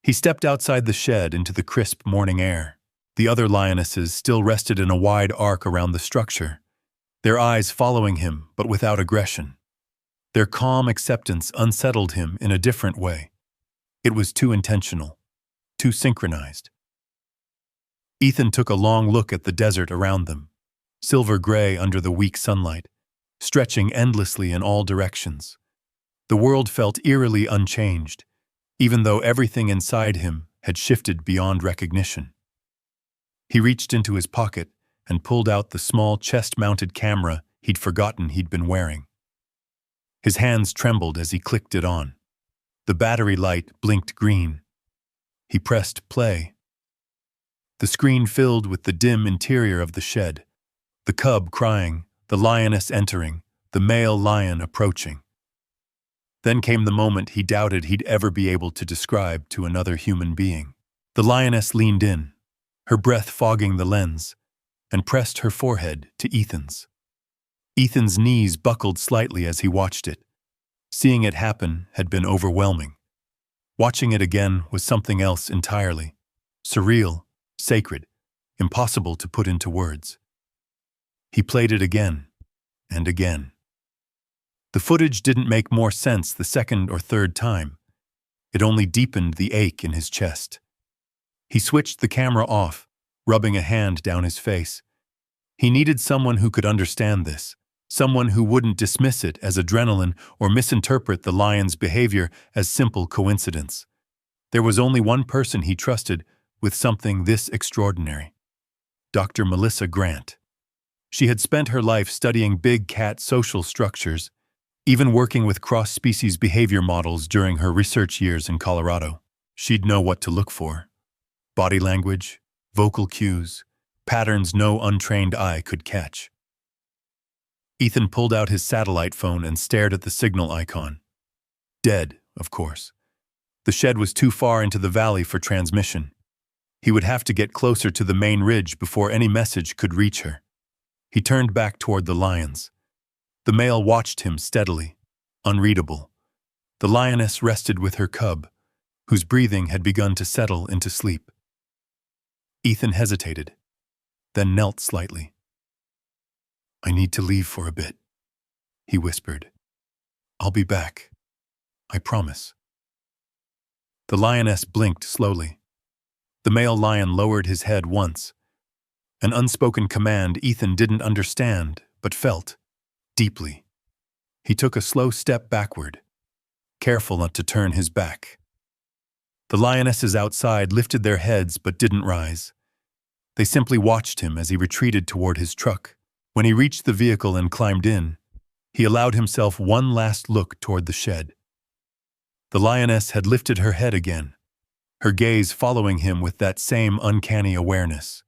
He stepped outside the shed into the crisp morning air. The other lionesses still rested in a wide arc around the structure, their eyes following him but without aggression. Their calm acceptance unsettled him in a different way. It was too intentional, too synchronized. Ethan took a long look at the desert around them, silver gray under the weak sunlight, stretching endlessly in all directions. The world felt eerily unchanged, even though everything inside him had shifted beyond recognition. He reached into his pocket and pulled out the small chest-mounted camera he'd forgotten he'd been wearing. His hands trembled as he clicked it on. The battery light blinked green. He pressed play. The screen filled with the dim interior of the shed, the cub crying, the lioness entering, the male lion approaching. Then came the moment he doubted he'd ever be able to describe to another human being. The lioness leaned in, her breath fogging the lens, and pressed her forehead to Ethan's. Ethan's knees buckled slightly as he watched it. Seeing it happen had been overwhelming. Watching it again was something else entirely. Surreal, sacred, impossible to put into words. He played it again and again. The footage didn't make more sense the second or third time. It only deepened the ache in his chest. He switched the camera off, rubbing a hand down his face. He needed someone who could understand this, someone who wouldn't dismiss it as adrenaline or misinterpret the lion's behavior as simple coincidence. There was only one person he trusted with something this extraordinary: Dr. Melissa Grant. She had spent her life studying big cat social structures, even working with cross-species behavior models during her research years in Colorado. She'd know what to look for: body language, vocal cues, patterns no untrained eye could catch. Ethan pulled out his satellite phone and stared at the signal icon. Dead, of course. The shed was too far into the valley for transmission. He would have to get closer to the main ridge before any message could reach her. He turned back toward the lions. The male watched him steadily, unreadable. The lioness rested with her cub, whose breathing had begun to settle into sleep. Ethan hesitated, then knelt slightly. "I need to leave for a bit," he whispered. "I'll be back. I promise." The lioness blinked slowly. The male lion lowered his head once. An unspoken command Ethan didn't understand, but felt, deeply. He took a slow step backward, careful not to turn his back. The lionesses outside lifted their heads but didn't rise. They simply watched him as he retreated toward his truck. When he reached the vehicle and climbed in, he allowed himself one last look toward the shed. The lioness had lifted her head again, her gaze following him with that same uncanny awareness.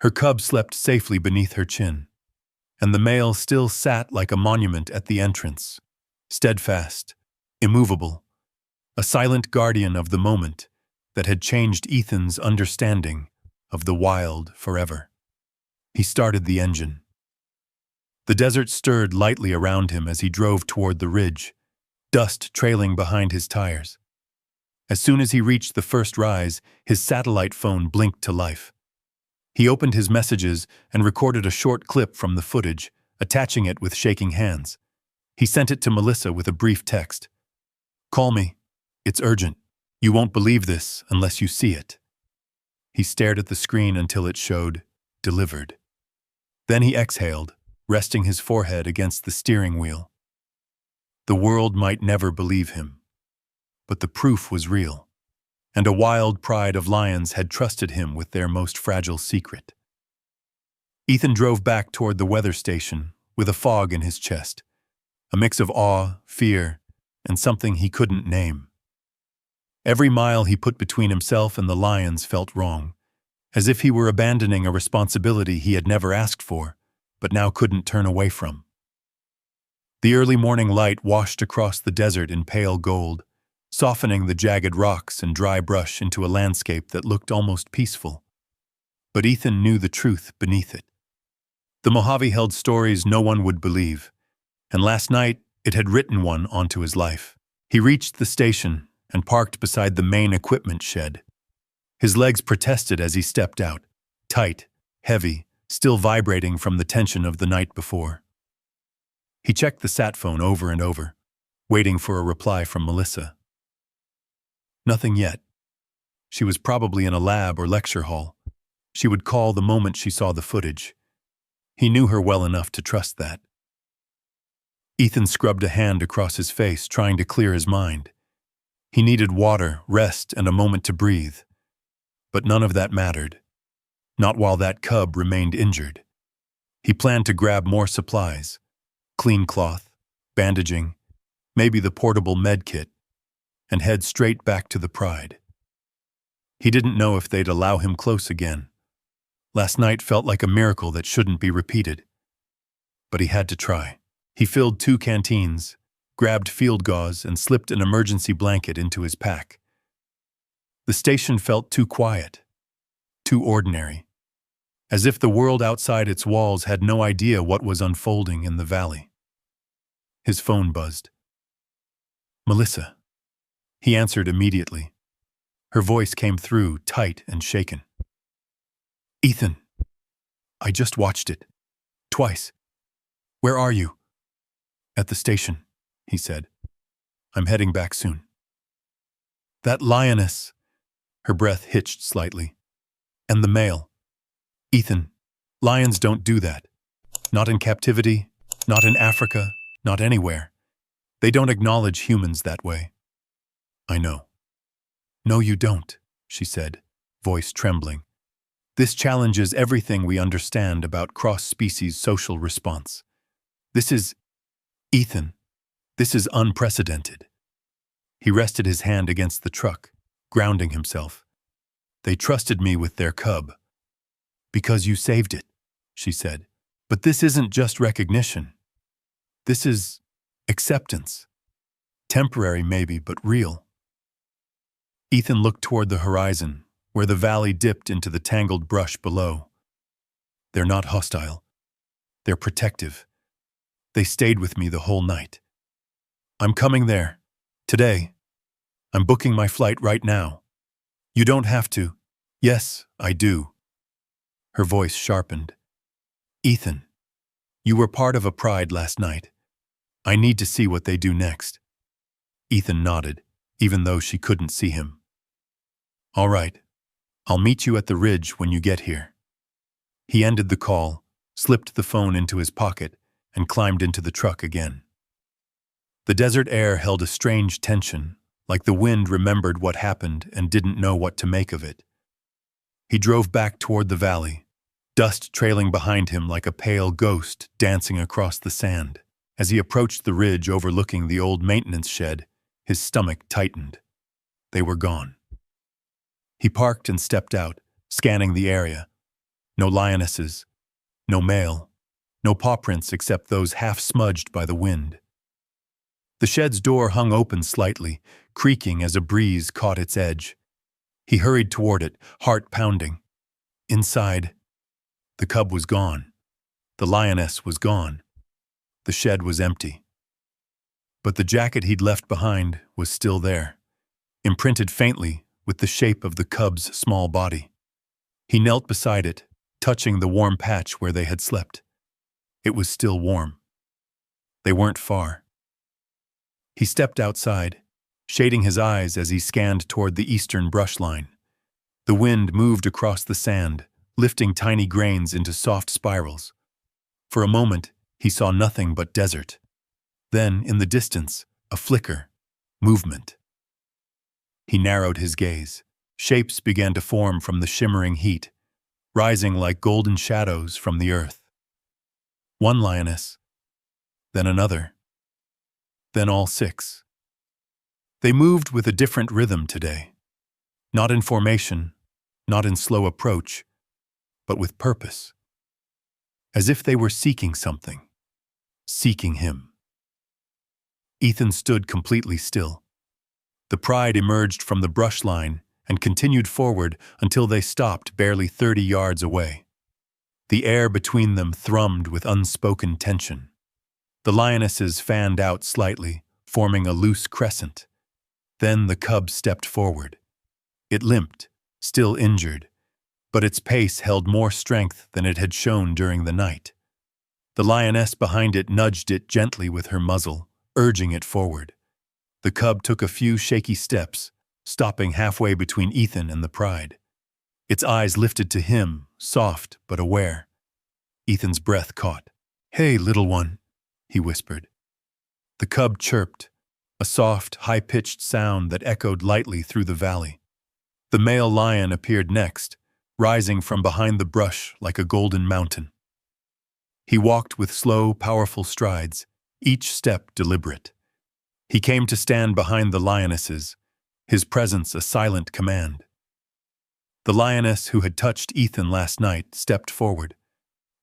Her cub slept safely beneath her chin, and the male still sat like a monument at the entrance, steadfast, immovable, a silent guardian of the moment that had changed Ethan's understanding of the wild forever. He started the engine. The desert stirred lightly around him as he drove toward the ridge, dust trailing behind his tires. As soon as he reached the first rise, his satellite phone blinked to life. He opened his messages and recorded a short clip from the footage, attaching it with shaking hands. He sent it to Melissa with a brief text. "Call me. It's urgent. You won't believe this unless you see it." He stared at the screen until it showed "delivered." Then he exhaled, resting his forehead against the steering wheel. The world might never believe him, but the proof was real, and a wild pride of lions had trusted him with their most fragile secret. Ethan drove back toward the weather station with a fog in his chest, a mix of awe, fear, and something he couldn't name. Every mile he put between himself and the lions felt wrong, as if he were abandoning a responsibility he had never asked for, but now couldn't turn away from. The early morning light washed across the desert in pale gold, softening the jagged rocks and dry brush into a landscape that looked almost peaceful. But Ethan knew the truth beneath it. The Mojave held stories no one would believe, and last night it had written one onto his life. He reached the station and parked beside the main equipment shed. His legs protested as he stepped out, tight, heavy, still vibrating from the tension of the night before. He checked the sat phone over and over, waiting for a reply from Melissa. Nothing yet. She was probably in a lab or lecture hall. She would call the moment she saw the footage. He knew her well enough to trust that. Ethan scrubbed a hand across his face, trying to clear his mind. He needed water, rest, and a moment to breathe. But none of that mattered. Not while that cub remained injured. He planned to grab more supplies: clean cloth, bandaging, maybe the portable med kit, and head straight back to the Pride. He didn't know if they'd allow him close again. Last night felt like a miracle that shouldn't be repeated. But he had to try. He filled 2 canteens, grabbed field gauze, and slipped an emergency blanket into his pack. The station felt too quiet, too ordinary, as if the world outside its walls had no idea what was unfolding in the valley. His phone buzzed. "Melissa." He answered immediately. Her voice came through, tight and shaken. Ethan, I just watched it. Twice. Where are you? At the station, he said. I'm heading back soon. That lioness. Her breath hitched slightly. And the male. Ethan, lions don't do that. Not in captivity, not in Africa, not anywhere. They don't acknowledge humans that way. I know. No, you don't, she said, voice trembling. This challenges everything we understand about cross-species social response. This is, Ethan, this is unprecedented. He rested his hand against the truck, grounding himself. They trusted me with their cub. Because you saved it, she said. But this isn't just recognition. This is acceptance. Temporary maybe, but real. Ethan looked toward the horizon, where the valley dipped into the tangled brush below. They're not hostile. They're protective. They stayed with me the whole night. I'm coming there. Today. I'm booking my flight right now. You don't have to. Yes, I do. Her voice sharpened. Ethan, you were part of a pride last night. I need to see what they do next. Ethan nodded, even though she couldn't see him. All right. I'll meet you at the ridge when you get here. He ended the call, slipped the phone into his pocket, and climbed into the truck again. The desert air held a strange tension, like the wind remembered what happened and didn't know what to make of it. He drove back toward the valley, dust trailing behind him like a pale ghost dancing across the sand. As he approached the ridge overlooking the old maintenance shed, his stomach tightened. They were gone. He parked and stepped out, scanning the area. No lionesses, no male, no paw prints except those half-smudged by the wind. The shed's door hung open slightly, creaking as a breeze caught its edge. He hurried toward it, heart pounding. Inside, the cub was gone. The lioness was gone. The shed was empty. But the jacket he'd left behind was still there, imprinted faintly with the shape of the cub's small body. He knelt beside it, touching the warm patch where they had slept. It was still warm. They weren't far. He stepped outside, shading his eyes as he scanned toward the eastern brush line. The wind moved across the sand, lifting tiny grains into soft spirals. For a moment, he saw nothing but desert. Then, in the distance, a flicker, movement. He narrowed his gaze. Shapes began to form from the shimmering heat, rising like golden shadows from the earth. One lioness, then another, then all six. They moved with a different rhythm today. Not in formation, not in slow approach, but with purpose. As if they were seeking something, seeking him. Ethan stood completely still. The pride emerged from the brush line and continued forward until they stopped barely 30 yards away. The air between them thrummed with unspoken tension. The lionesses fanned out slightly, forming a loose crescent. Then the cub stepped forward. It limped, still injured, but its pace held more strength than it had shown during the night. The lioness behind it nudged it gently with her muzzle, urging it forward. The cub took a few shaky steps, stopping halfway between Ethan and the pride. Its eyes lifted to him, soft but aware. Ethan's breath caught. "Hey, little one," he whispered. The cub chirped, a soft, high-pitched sound that echoed lightly through the valley. The male lion appeared next, rising from behind the brush like a golden mountain. He walked with slow, powerful strides, each step deliberate. He came to stand behind the lionesses, his presence a silent command. The lioness who had touched Ethan last night stepped forward.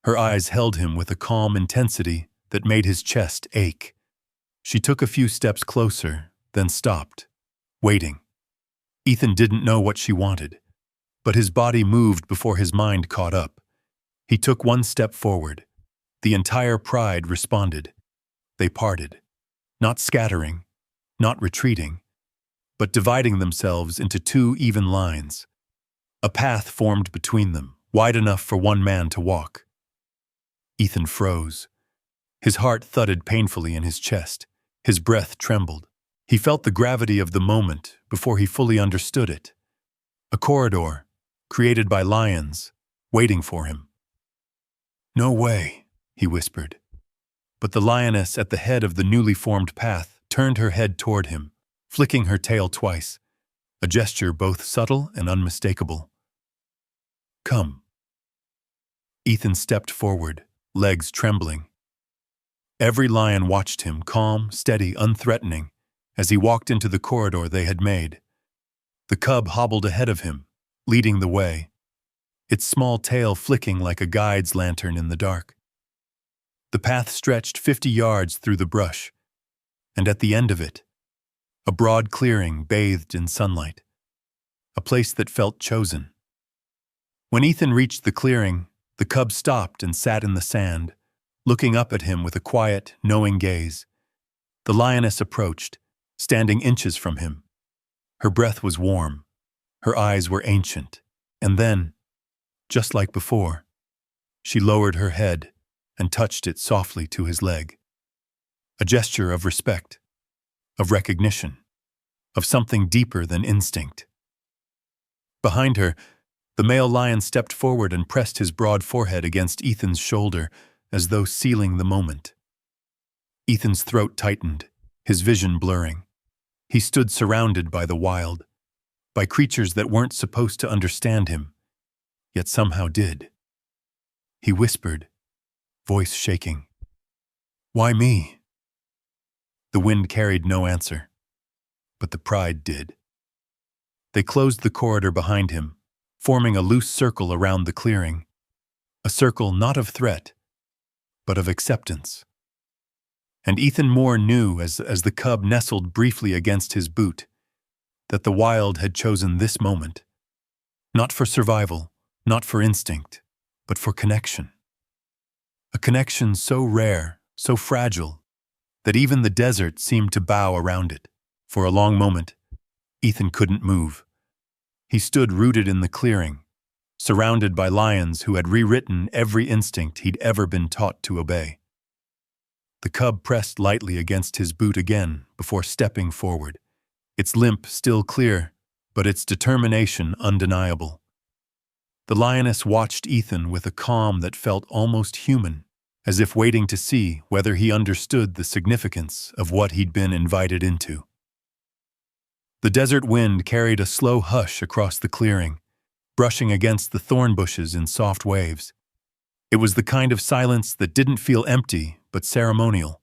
Her eyes held him with a calm intensity that made his chest ache. She took a few steps closer, then stopped, waiting. Ethan didn't know what she wanted, but his body moved before his mind caught up. He took one step forward. The entire pride responded. They parted, not scattering, not retreating, but dividing themselves into two even lines. A path formed between them, wide enough for one man to walk. Ethan froze. His heart thudded painfully in his chest. His breath trembled. He felt the gravity of the moment before he fully understood it. A corridor, created by lions, waiting for him. "No way," he whispered. But the lioness at the head of the newly formed path turned her head toward him, flicking her tail twice, a gesture both subtle and unmistakable. "Come." Ethan stepped forward, legs trembling. Every lion watched him, calm, steady, unthreatening, as he walked into the corridor they had made. The cub hobbled ahead of him, leading the way, its small tail flicking like a guide's lantern in the dark. The path stretched 50 yards through the brush, and at the end of it, a broad clearing bathed in sunlight, a place that felt chosen. When Ethan reached the clearing, the cub stopped and sat in the sand, looking up at him with a quiet, knowing gaze. The lioness approached, standing inches from him. Her breath was warm, her eyes were ancient, and then, just like before, she lowered her head and touched it softly to his leg. A gesture of respect, of recognition, of something deeper than instinct. Behind her, the male lion stepped forward and pressed his broad forehead against Ethan's shoulder, as though sealing the moment. Ethan's throat tightened, his vision blurring. He stood surrounded by the wild, by creatures that weren't supposed to understand him, yet somehow did. He whispered, voice shaking, "Why me?" The wind carried no answer, but the pride did. They closed the corridor behind him, forming a loose circle around the clearing, a circle not of threat, but of acceptance. And Ethan Moore knew, as the cub nestled briefly against his boot, that the wild had chosen this moment, not for survival, not for instinct, but for connection. A connection so rare, so fragile, that even the desert seemed to bow around it. For a long moment, Ethan couldn't move. He stood rooted in the clearing, surrounded by lions who had rewritten every instinct he'd ever been taught to obey. The cub pressed lightly against his boot again before stepping forward, its limp still clear, but its determination undeniable. The lioness watched Ethan with a calm that felt almost human, as if waiting to see whether he understood the significance of what he'd been invited into. The desert wind carried a slow hush across the clearing, brushing against the thorn bushes in soft waves. It was the kind of silence that didn't feel empty but ceremonial,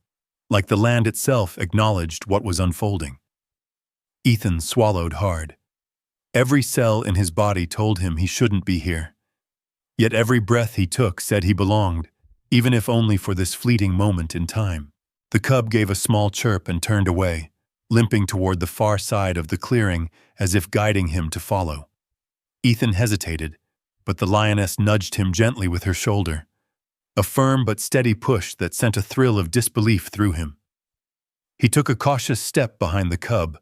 like the land itself acknowledged what was unfolding. Ethan swallowed hard. Every cell in his body told him he shouldn't be here. Yet every breath he took said he belonged, even if only for this fleeting moment in time. The cub gave a small chirp and turned away, limping toward the far side of the clearing as if guiding him to follow. Ethan hesitated, but the lioness nudged him gently with her shoulder, a firm but steady push that sent a thrill of disbelief through him. He took a cautious step behind the cub,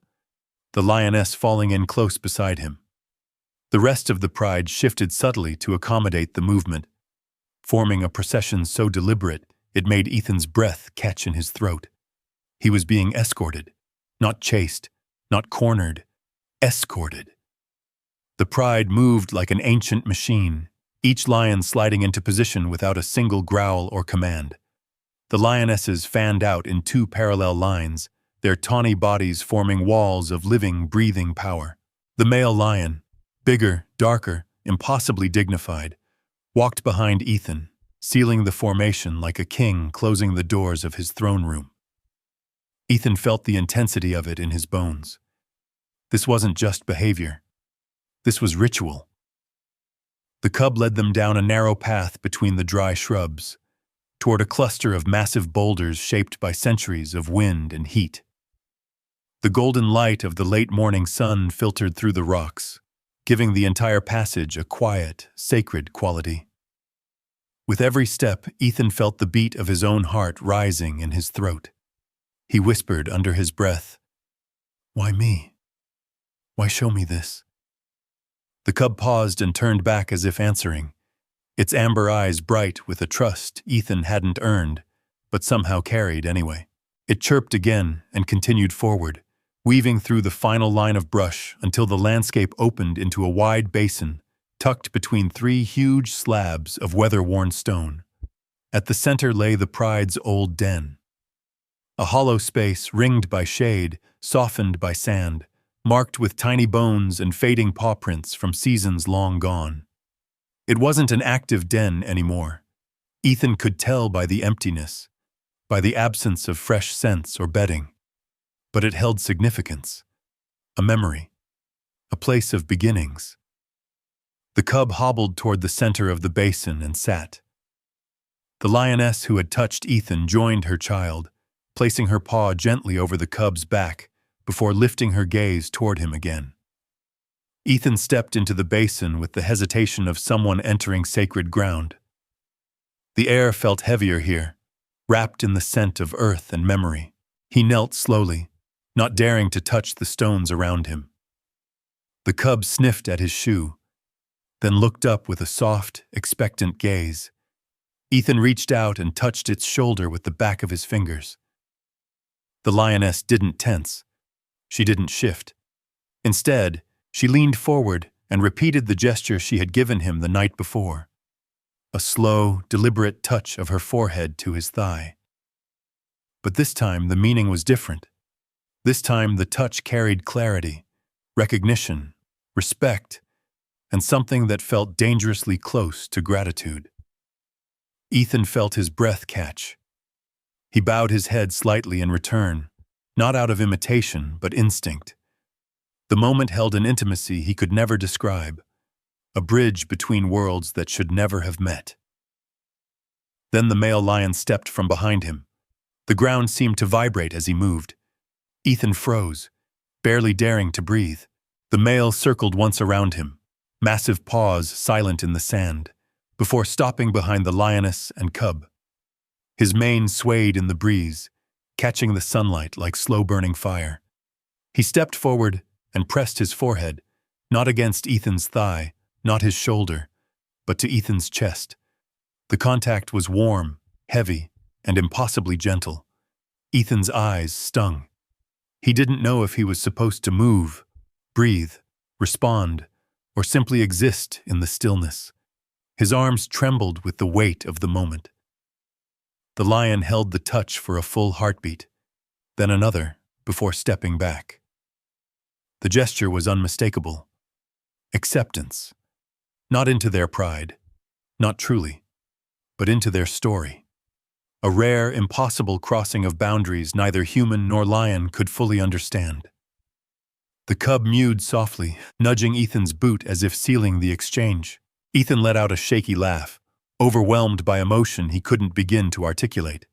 the lioness falling in close beside him. The rest of the pride shifted subtly to accommodate the movement, forming a procession so deliberate it made Ethan's breath catch in his throat. He was being escorted, not chased, not cornered, escorted. The pride moved like an ancient machine, each lion sliding into position without a single growl or command. The lionesses fanned out in two parallel lines, their tawny bodies forming walls of living, breathing power. The male lion, bigger, darker, impossibly dignified, walked behind Ethan, sealing the formation like a king closing the doors of his throne room. Ethan felt the intensity of it in his bones. This wasn't just behavior. This was ritual. The cub led them down a narrow path between the dry shrubs, toward a cluster of massive boulders shaped by centuries of wind and heat. The golden light of the late morning sun filtered through the rocks, giving the entire passage a quiet, sacred quality. With every step, Ethan felt the beat of his own heart rising in his throat. He whispered under his breath, "Why me?" Why show me this? The cub paused and turned back as if answering, its amber eyes bright with a trust Ethan hadn't earned, but somehow carried anyway. It chirped again and continued forward, weaving through the final line of brush until the landscape opened into a wide basin tucked between three huge slabs of weather-worn stone. At the center lay the pride's old den, a hollow space ringed by shade, softened by sand, marked with tiny bones and fading paw prints from seasons long gone. It wasn't an active den anymore. Ethan could tell by the emptiness, by the absence of fresh scents or bedding. But it held significance, a memory, a place of beginnings. The cub hobbled toward the center of the basin and sat. The lioness who had touched Ethan joined her child, placing her paw gently over the cub's back before lifting her gaze toward him again. Ethan stepped into the basin with the hesitation of someone entering sacred ground. The air felt heavier here, wrapped in the scent of earth and memory. He knelt slowly, not daring to touch the stones around him. The cub sniffed at his shoe, then looked up with a soft, expectant gaze. Ethan reached out and touched its shoulder with the back of his fingers. The lioness didn't tense. She didn't shift. Instead, she leaned forward and repeated the gesture she had given him the night before. A slow, deliberate touch of her forehead to his thigh. But this time the meaning was different. This time the touch carried clarity, recognition, respect, and something that felt dangerously close to gratitude. Ethan felt his breath catch. He bowed his head slightly in return, not out of imitation but instinct. The moment held an intimacy he could never describe, a bridge between worlds that should never have met. Then the male lion stepped from behind him. The ground seemed to vibrate as he moved. Ethan froze, barely daring to breathe. The male circled once around him, massive paws silent in the sand, before stopping behind the lioness and cub. His mane swayed in the breeze, catching the sunlight like slow-burning fire. He stepped forward and pressed his forehead, not against Ethan's thigh, not his shoulder, but to Ethan's chest. The contact was warm, heavy, and impossibly gentle. Ethan's eyes stung. He didn't know if he was supposed to move, breathe, respond, or simply exist in the stillness. His arms trembled with the weight of the moment. The lion held the touch for a full heartbeat, then another, before stepping back. The gesture was unmistakable. Acceptance. Not into their pride, not truly, but into their story. A rare, impossible crossing of boundaries neither human nor lion could fully understand. The cub mewed softly, nudging Ethan's boot as if sealing the exchange. Ethan let out a shaky laugh, overwhelmed by emotion he couldn't begin to articulate.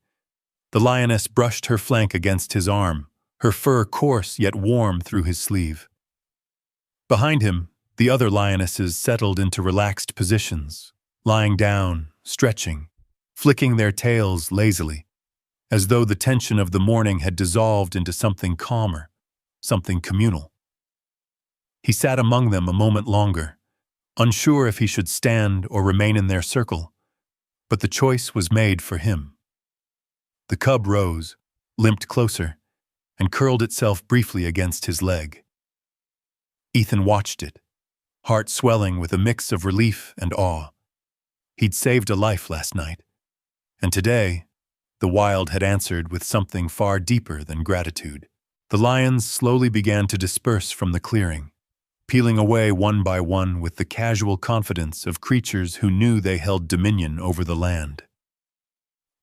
The lioness brushed her flank against his arm, her fur coarse yet warm through his sleeve. Behind him, the other lionesses settled into relaxed positions, lying down, stretching, flicking their tails lazily, as though the tension of the morning had dissolved into something calmer, something communal. He sat among them a moment longer, unsure if he should stand or remain in their circle, but the choice was made for him. The cub rose, limped closer, and curled itself briefly against his leg. Ethan watched it, heart swelling with a mix of relief and awe. He'd saved a life last night, and today, the wild had answered with something far deeper than gratitude. The lions slowly began to disperse from the clearing, peeling away one by one with the casual confidence of creatures who knew they held dominion over the land.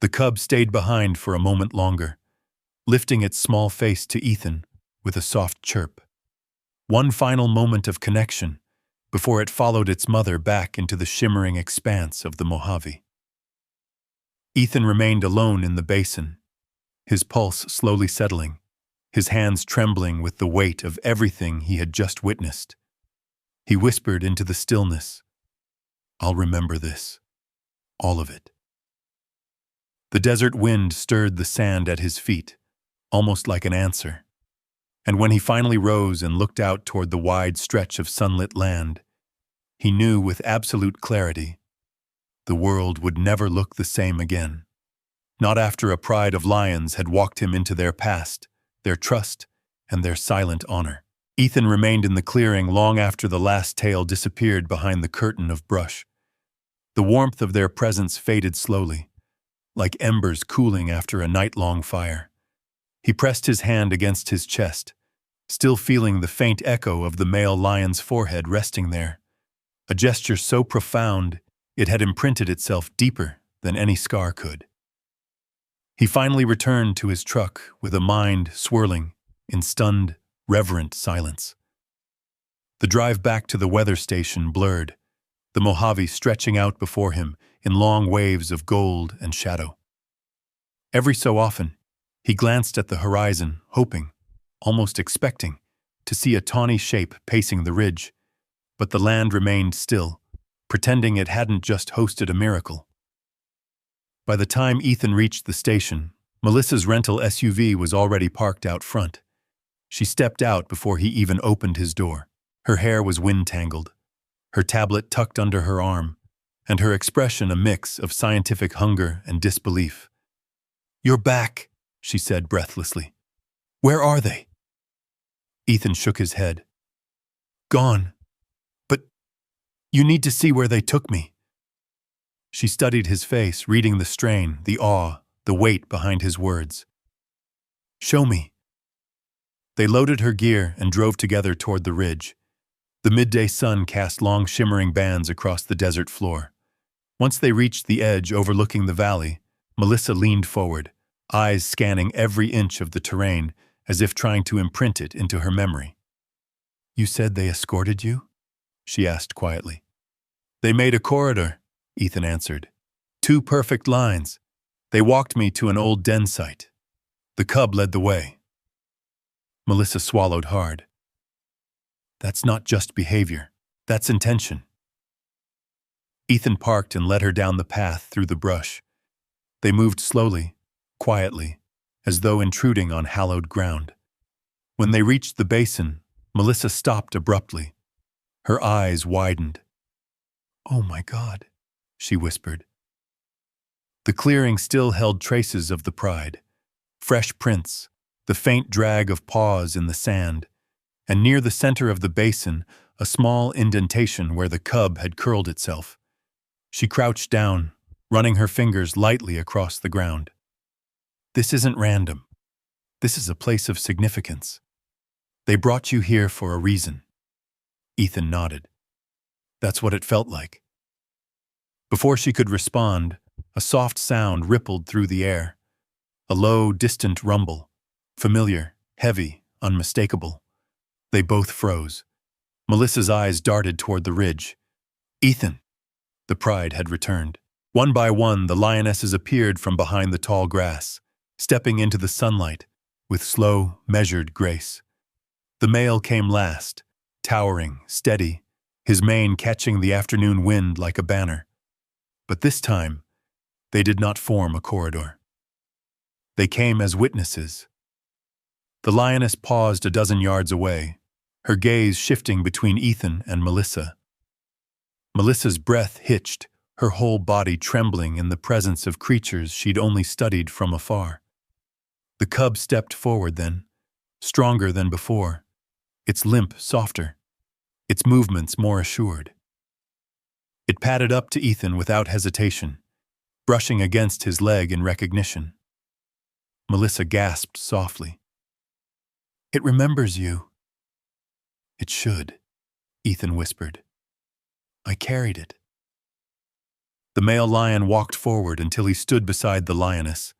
The cub stayed behind for a moment longer, lifting its small face to Ethan with a soft chirp. One final moment of connection before it followed its mother back into the shimmering expanse of the Mojave. Ethan remained alone in the basin, his pulse slowly settling, his hands trembling with the weight of everything he had just witnessed. He whispered into the stillness, "I'll remember this, all of it." The desert wind stirred the sand at his feet, almost like an answer. And when he finally rose and looked out toward the wide stretch of sunlit land, he knew with absolute clarity the world would never look the same again. Not after a pride of lions had walked him into their past, their trust, and their silent honor. Ethan remained in the clearing long after the last tail disappeared behind the curtain of brush. The warmth of their presence faded slowly, like embers cooling after a night-long fire. He pressed his hand against his chest, still feeling the faint echo of the male lion's forehead resting there, a gesture so profound it had imprinted itself deeper than any scar could. He finally returned to his truck with a mind swirling in stunned, reverent silence. The drive back to the weather station blurred, the Mojave stretching out before him in long waves of gold and shadow. Every so often, he glanced at the horizon, hoping, almost expecting, to see a tawny shape pacing the ridge, but the land remained still, pretending it hadn't just hosted a miracle. By the time Ethan reached the station, Melissa's rental SUV was already parked out front. She stepped out before he even opened his door. Her hair was wind-tangled, her tablet tucked under her arm, and her expression a mix of scientific hunger and disbelief. "You're back," she said breathlessly. "Where are they?" Ethan shook his head. "Gone. But you need to see where they took me." She studied his face, reading the strain, the awe, the weight behind his words. "Show me." They loaded her gear and drove together toward the ridge. The midday sun cast long shimmering bands across the desert floor. Once they reached the edge overlooking the valley, Melissa leaned forward, eyes scanning every inch of the terrain as if trying to imprint it into her memory. "You said they escorted you?" she asked quietly. "They made a corridor," Ethan answered. "2 perfect lines. They walked me to an old den site. The cub led the way." Melissa swallowed hard. "That's not just behavior. That's intention." Ethan parked and led her down the path through the brush. They moved slowly, quietly, as though intruding on hallowed ground. When they reached the basin, Melissa stopped abruptly. Her eyes widened. "Oh my God," she whispered. The clearing still held traces of the pride. Fresh prints, the faint drag of paws in the sand, and near the center of the basin, a small indentation where the cub had curled itself. She crouched down, running her fingers lightly across the ground. "This isn't random. This is a place of significance. They brought you here for a reason." Ethan nodded. That's what it felt like. Before she could respond, a soft sound rippled through the air. A low, distant rumble, familiar, heavy, unmistakable. They both froze. Melissa's eyes darted toward the ridge. "Ethan!" The pride had returned. One by one, the lionesses appeared from behind the tall grass, stepping into the sunlight with slow, measured grace. The male came last, towering, steady, his mane catching the afternoon wind like a banner. But this time, they did not form a corridor. They came as witnesses. The lioness paused a dozen yards away, her gaze shifting between Ethan and Melissa. Melissa's breath hitched, her whole body trembling in the presence of creatures she'd only studied from afar. The cub stepped forward then, stronger than before, its limp softer, its movements more assured. It padded up to Ethan without hesitation, brushing against his leg in recognition. Melissa gasped softly. "It remembers you." "It should," Ethan whispered. "I carried it." The male lion walked forward until he stood beside the lioness.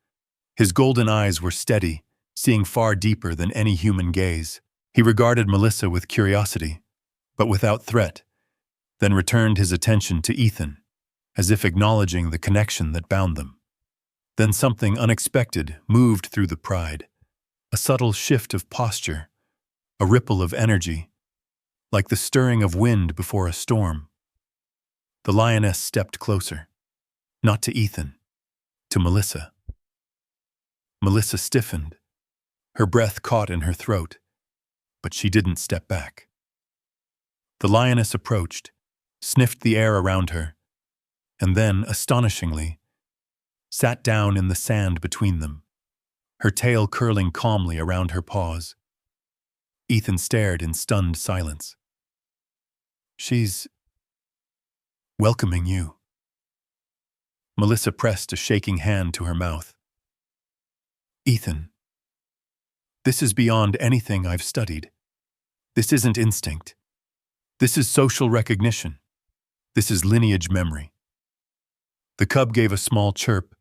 His golden eyes were steady, seeing far deeper than any human gaze. He regarded Melissa with curiosity, but without threat, then returned his attention to Ethan, as if acknowledging the connection that bound them. Then something unexpected moved through the pride, a subtle shift of posture, a ripple of energy, like the stirring of wind before a storm. The lioness stepped closer, not to Ethan, to Melissa. Melissa stiffened, her breath caught in her throat, but she didn't step back. The lioness approached, sniffed the air around her, and then, astonishingly, sat down in the sand between them, her tail curling calmly around her paws. Ethan stared in stunned silence. "She's welcoming you." Melissa pressed a shaking hand to her mouth. "Ethan, this is beyond anything I've studied. This isn't instinct. This is social recognition. This is lineage memory." The cub gave a small chirp,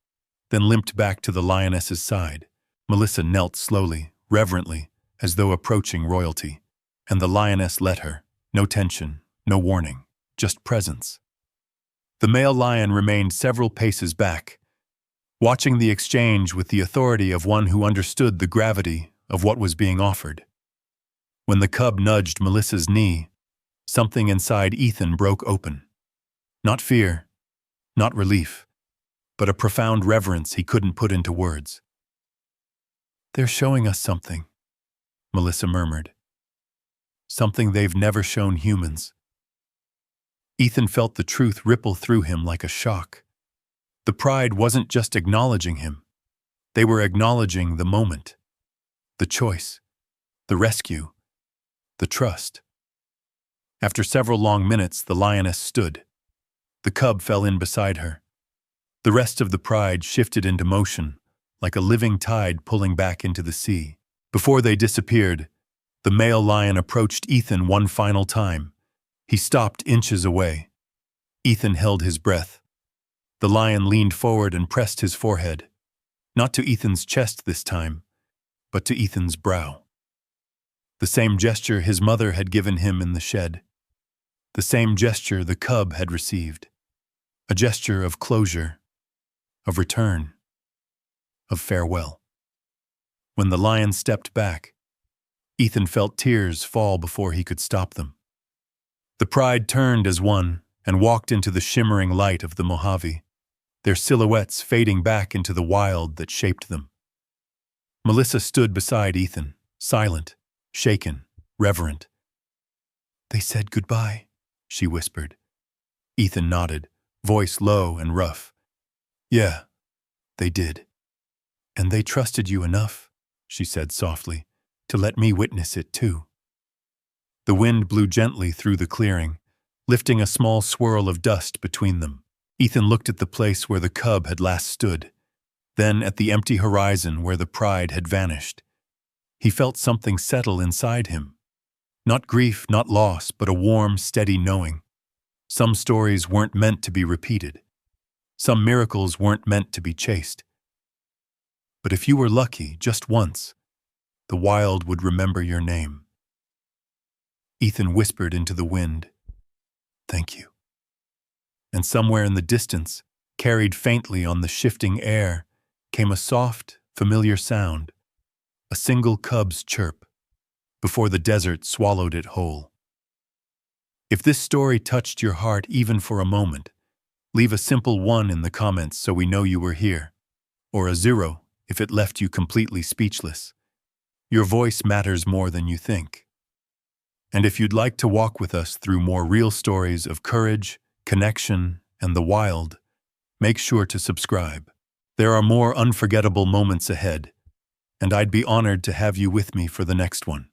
then limped back to the lioness's side. Melissa knelt slowly, reverently, as though approaching royalty, and the lioness let her. No tension, no warning, just presence. The male lion remained several paces back, watching the exchange with the authority of one who understood the gravity of what was being offered. When the cub nudged Melissa's knee, something inside Ethan broke open. Not fear, not relief, but a profound reverence he couldn't put into words. "They're showing us something," Melissa murmured. "Something they've never shown humans." Ethan felt the truth ripple through him like a shock. The pride wasn't just acknowledging him. They were acknowledging the moment, the choice, the rescue, the trust. After several long minutes, the lioness stood. The cub fell in beside her. The rest of the pride shifted into motion, like a living tide pulling back into the sea. Before they disappeared, the male lion approached Ethan one final time. He stopped inches away. Ethan held his breath. The lion leaned forward and pressed his forehead, not to Ethan's chest this time, but to Ethan's brow. The same gesture his mother had given him in the shed. The same gesture the cub had received. A gesture of closure, of return, of farewell. When the lion stepped back, Ethan felt tears fall before he could stop them. The pride turned as one and walked into the shimmering light of the Mojave, their silhouettes fading back into the wild that shaped them. Melissa stood beside Ethan, silent, shaken, reverent. "They said goodbye," she whispered. Ethan nodded, voice low and rough. "Yeah, they did. And they trusted you enough," she said softly, "to let me witness it too." The wind blew gently through the clearing, lifting a small swirl of dust between them. Ethan looked at the place where the cub had last stood, then at the empty horizon where the pride had vanished. He felt something settle inside him. Not grief, not loss, but a warm, steady knowing. Some stories weren't meant to be repeated. Some miracles weren't meant to be chased. But if you were lucky just once, the wild would remember your name. Ethan whispered into the wind, "Thank you." And somewhere in the distance, carried faintly on the shifting air, came a soft, familiar sound, a single cub's chirp, before the desert swallowed it whole. If this story touched your heart even for a moment, leave a simple 1 in the comments so we know you were here, or a 0 if it left you completely speechless. Your voice matters more than you think. And if you'd like to walk with us through more real stories of courage, connection, and the wild, make sure to subscribe. There are more unforgettable moments ahead, and I'd be honored to have you with me for the next one.